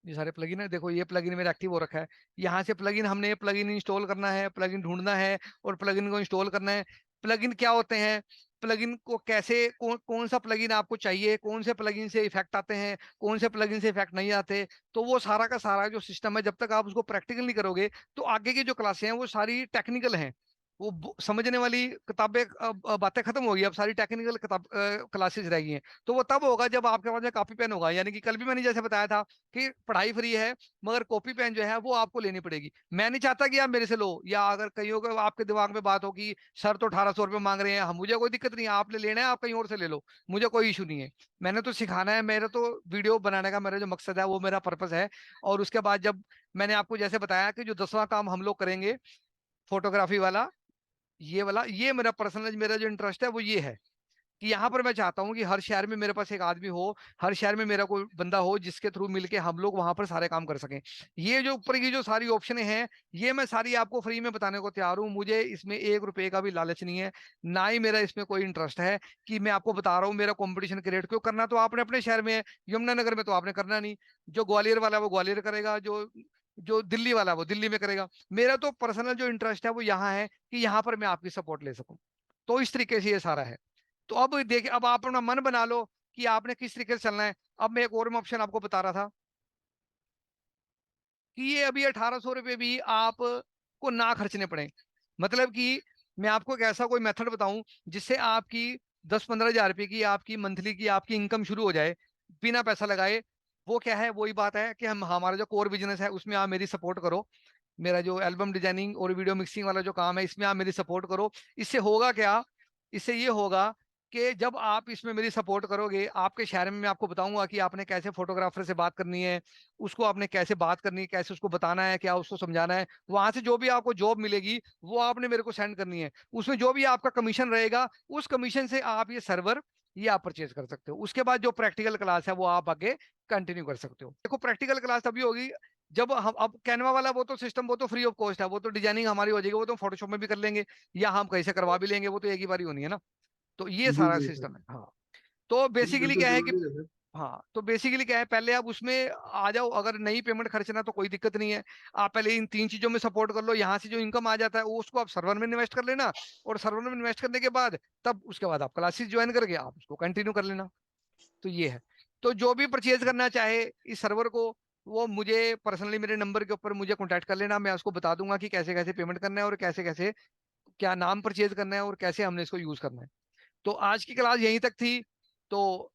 ये सारे प्लगइन है, देखो ये प्लगइन मेरा एक्टिव हो रखा है। यहाँ से प्लगइन हमने प्लगइन इंस्टॉल करना है, प्लगइन ढूंढना है और प्लगइन को इंस्टॉल करना है। प्लगइन क्या होते हैं, प्लगइन को कैसे कौन सा प्लगइन आपको चाहिए, कौन से प्लगइन से इफेक्ट आते हैं, कौन से प्लगइन से इफेक्ट नहीं आते, तो वो सारा का सारा जो सिस्टम है, जब तक आप उसको प्रैक्टिकल नहीं करोगे, तो आगे की जो क्लासें हैं वो सारी टेक्निकल हैं। वो समझने वाली किताबें बातें खत्म हो गई, अब सारी टेक्निकल किताब क्लासेस रह गई हैं। तो वो तब होगा जब आपके पास में कॉपी पेन होगा। यानी कि कल भी मैंने जैसे बताया था कि पढ़ाई फ्री है, मगर कॉपी पेन जो है वो आपको लेनी पड़ेगी। मैं नहीं चाहता कि आप मेरे से लो, या अगर कहीं को आपके दिमाग में बात हो कि सर तो 1,800 रुपये मांग रहे हैं, हम मुझे कोई दिक्कत नहीं है, आपने लेना है आप कहीं और से ले लो, मुझे कोई इशू नहीं है। मैंने तो सिखाना है, मेरा तो वीडियो बनाने का मेरा जो मकसद है वो मेरा पर्पस है। और उसके बाद जब मैंने आपको जैसे बताया कि जो 10वां काम हम लोग करेंगे, फोटोग्राफी वाला, ये वाला, ये मेरा पर्सनल मेरा जो इंटरेस्ट है वो ये है कि यहाँ पर मैं चाहता हूँ कि हर शहर में मेरे पास एक आदमी हो, हर शहर में मेरा कोई बंदा हो जिसके थ्रू मिलके हम लोग वहां पर सारे काम कर सकें। ये जो ऊपर की जो सारी ऑप्शन हैं, ये मैं सारी आपको फ्री में बताने को तैयार हूँ। मुझे इसमें 1 रुपए का भी लालच नहीं है, ना ही मेरा इसमें कोई इंटरेस्ट है कि मैं आपको बता रहा हूँ मेरा कंपटीशन क्रिएट क्यों करना। तो आपने अपने शहर में है, यमुनानगर में, तो आपने करना नहीं। जो ग्वालियर वाला है वो ग्वालियर करेगा, जो जो दिल्ली वाला है वो दिल्ली में करेगा। मेरा तो पर्सनल जो इंटरेस्ट है वो यहाँ है कि यहाँ पर मैं आपकी सपोर्ट ले सकूं। तो इस तरीके से ये सारा है। तो अब देखिए, अब आप अपना मन बना लो कि आपने किस तरीके से चलना है। अब मैं एक और ऑप्शन आपको बता रहा था कि ये अभी 1,800 रुपये भी आप को ना खर्चने पड़े। मतलब कि मैं आपको एक ऐसा कोई मेथड बताऊं जिससे आपकी 10-15 हज़ार रुपये की आपकी मंथली की आपकी इनकम शुरू हो जाए बिना पैसा लगाए। वो क्या है, वही बात है कि हम हमारा जो कोर बिजनेस है उसमें आप मेरी सपोर्ट करो। मेरा जो एल्बम डिजाइनिंग और वीडियो मिक्सिंग वाला जो काम है, इसमें आप मेरी सपोर्ट करो। इससे होगा क्या, इससे ये होगा कि जब आप इसमें मेरी सपोर्ट करोगे, आपके शहर में मैं आपको बताऊंगा कि आपने कैसे फोटोग्राफर से बात करनी है, उसको आपने कैसे बात करनी है, कैसे उसको बताना है, क्या उसको समझाना है। वहां से जो भी आपको जॉब मिलेगी वो आपने मेरे को सेंड करनी है। उसमें जो भी आपका कमीशन रहेगा, उस कमीशन से आप ये सर्वर ये आप परचेज कर सकते हो। उसके बाद जो प्रैक्टिकल क्लास है वो आप आगे कंटिन्यू कर सकते हो। देखो प्रैक्टिकल क्लास तभी होगी जब हम, अब कैनवा वाला वो तो सिस्टम वो तो फ्री ऑफ कॉस्ट है, वो तो डिजाइनिंग हमारी हो जाएगी, वो तो फोटोशॉप में भी कर लेंगे या हम कहीं से करवा भी लेंगे, वो तो एक ही बारी होनी है ना। तो ये जी सारा बिल्कुल। सिस्टम है, हाँ। तो जी बेसिकली बिल्कुल क्या है कि, जरूरी है सर। हाँ तो बेसिकली क्या है, पहले आप उसमें आ जाओ, अगर नई पेमेंट खर्चना तो कोई दिक्कत नहीं है। आप पहले इन तीन चीजों में सपोर्ट कर लो, यहाँ से जो इनकम आ जाता है वो उसको आप सर्वर में इन्वेस्ट कर लेना, और सर्वर में इन्वेस्ट करने के बाद तब उसके बाद आप क्लासेस ज्वाइन करके आप उसको कंटिन्यू कर लेना। तो ये है। तो जो भी परचेज करना चाहे इस सर्वर को, वो मुझे पर्सनली मेरे नंबर के ऊपर मुझे कॉन्टैक्ट कर लेना, मैं उसको बता दूंगा कि कैसे कैसे पेमेंट करना है और कैसे कैसे क्या नाम परचेज करना है और कैसे हमने इसको यूज करना है। तो आज की क्लास यहीं तक थी। तो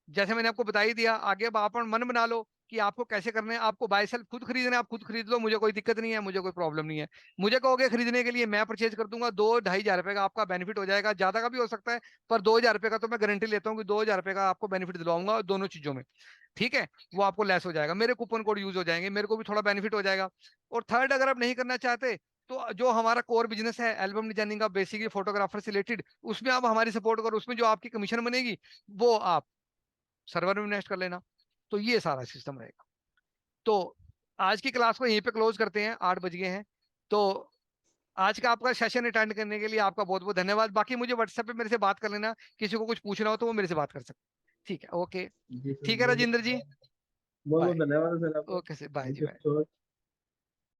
जैसे मैंने आपको बता ही दिया, आगे अब आप मन बना लो कि आपको कैसे करना है। आपको बाय सेल्फ खुद खरीदना है, आप खुद खरीद लो, मुझे कोई दिक्कत नहीं है, मुझे कोई प्रॉब्लम नहीं है। मुझे कहोगे खरीदने के लिए, मैं परचेज कर दूंगा, 2-2,500 रुपए का आपका बेनिफिट हो जाएगा, ज्यादा का भी हो सकता है, पर 2,000 रुपए का तो मैं गारंटी लेता हूँ कि 2,000 रुपए का आपको बेनिफिट दिलवाऊंगा दोनों चीजों में। ठीक है, वो आपको लेस हो जाएगा, मेरे कूपन कोड यूज हो जाएंगे, मेरे को भी थोड़ा बेनिफिट हो जाएगा। और थर्ड, अगर आप नहीं करना चाहते, तो जो हमारा कोर बिजनेस है एल्बम डिजाइनिंग का, बेसिकली फोटोग्राफर से रिलेटेड, उसमें आप हमारी सपोर्ट करो, उसमें जो आपकी कमीशन बनेगी वो आप सर्वर में इन्वेस्ट कर लेना। तो ये सारा सिस्टम रहेगा। तो आज की क्लास को यहीं पे क्लोज करते हैं, 8 बज गए हैं। तो आज का आपका सेशन अटेंड करने के लिए आपका बहुत बहुत धन्यवाद। बाकी मुझे व्हाट्सएप पे मेरे से बात कर लेना, किसी को कुछ पूछना हो तो वो मेरे से बात कर सकते हैं। ठीक है, ओके। जी सर ठीक है बहुत राजेंद्र जी, बहुत बाय। बहुत धन्यवाद सर आपका। Okay sir, bye thank ji, you bye. So much.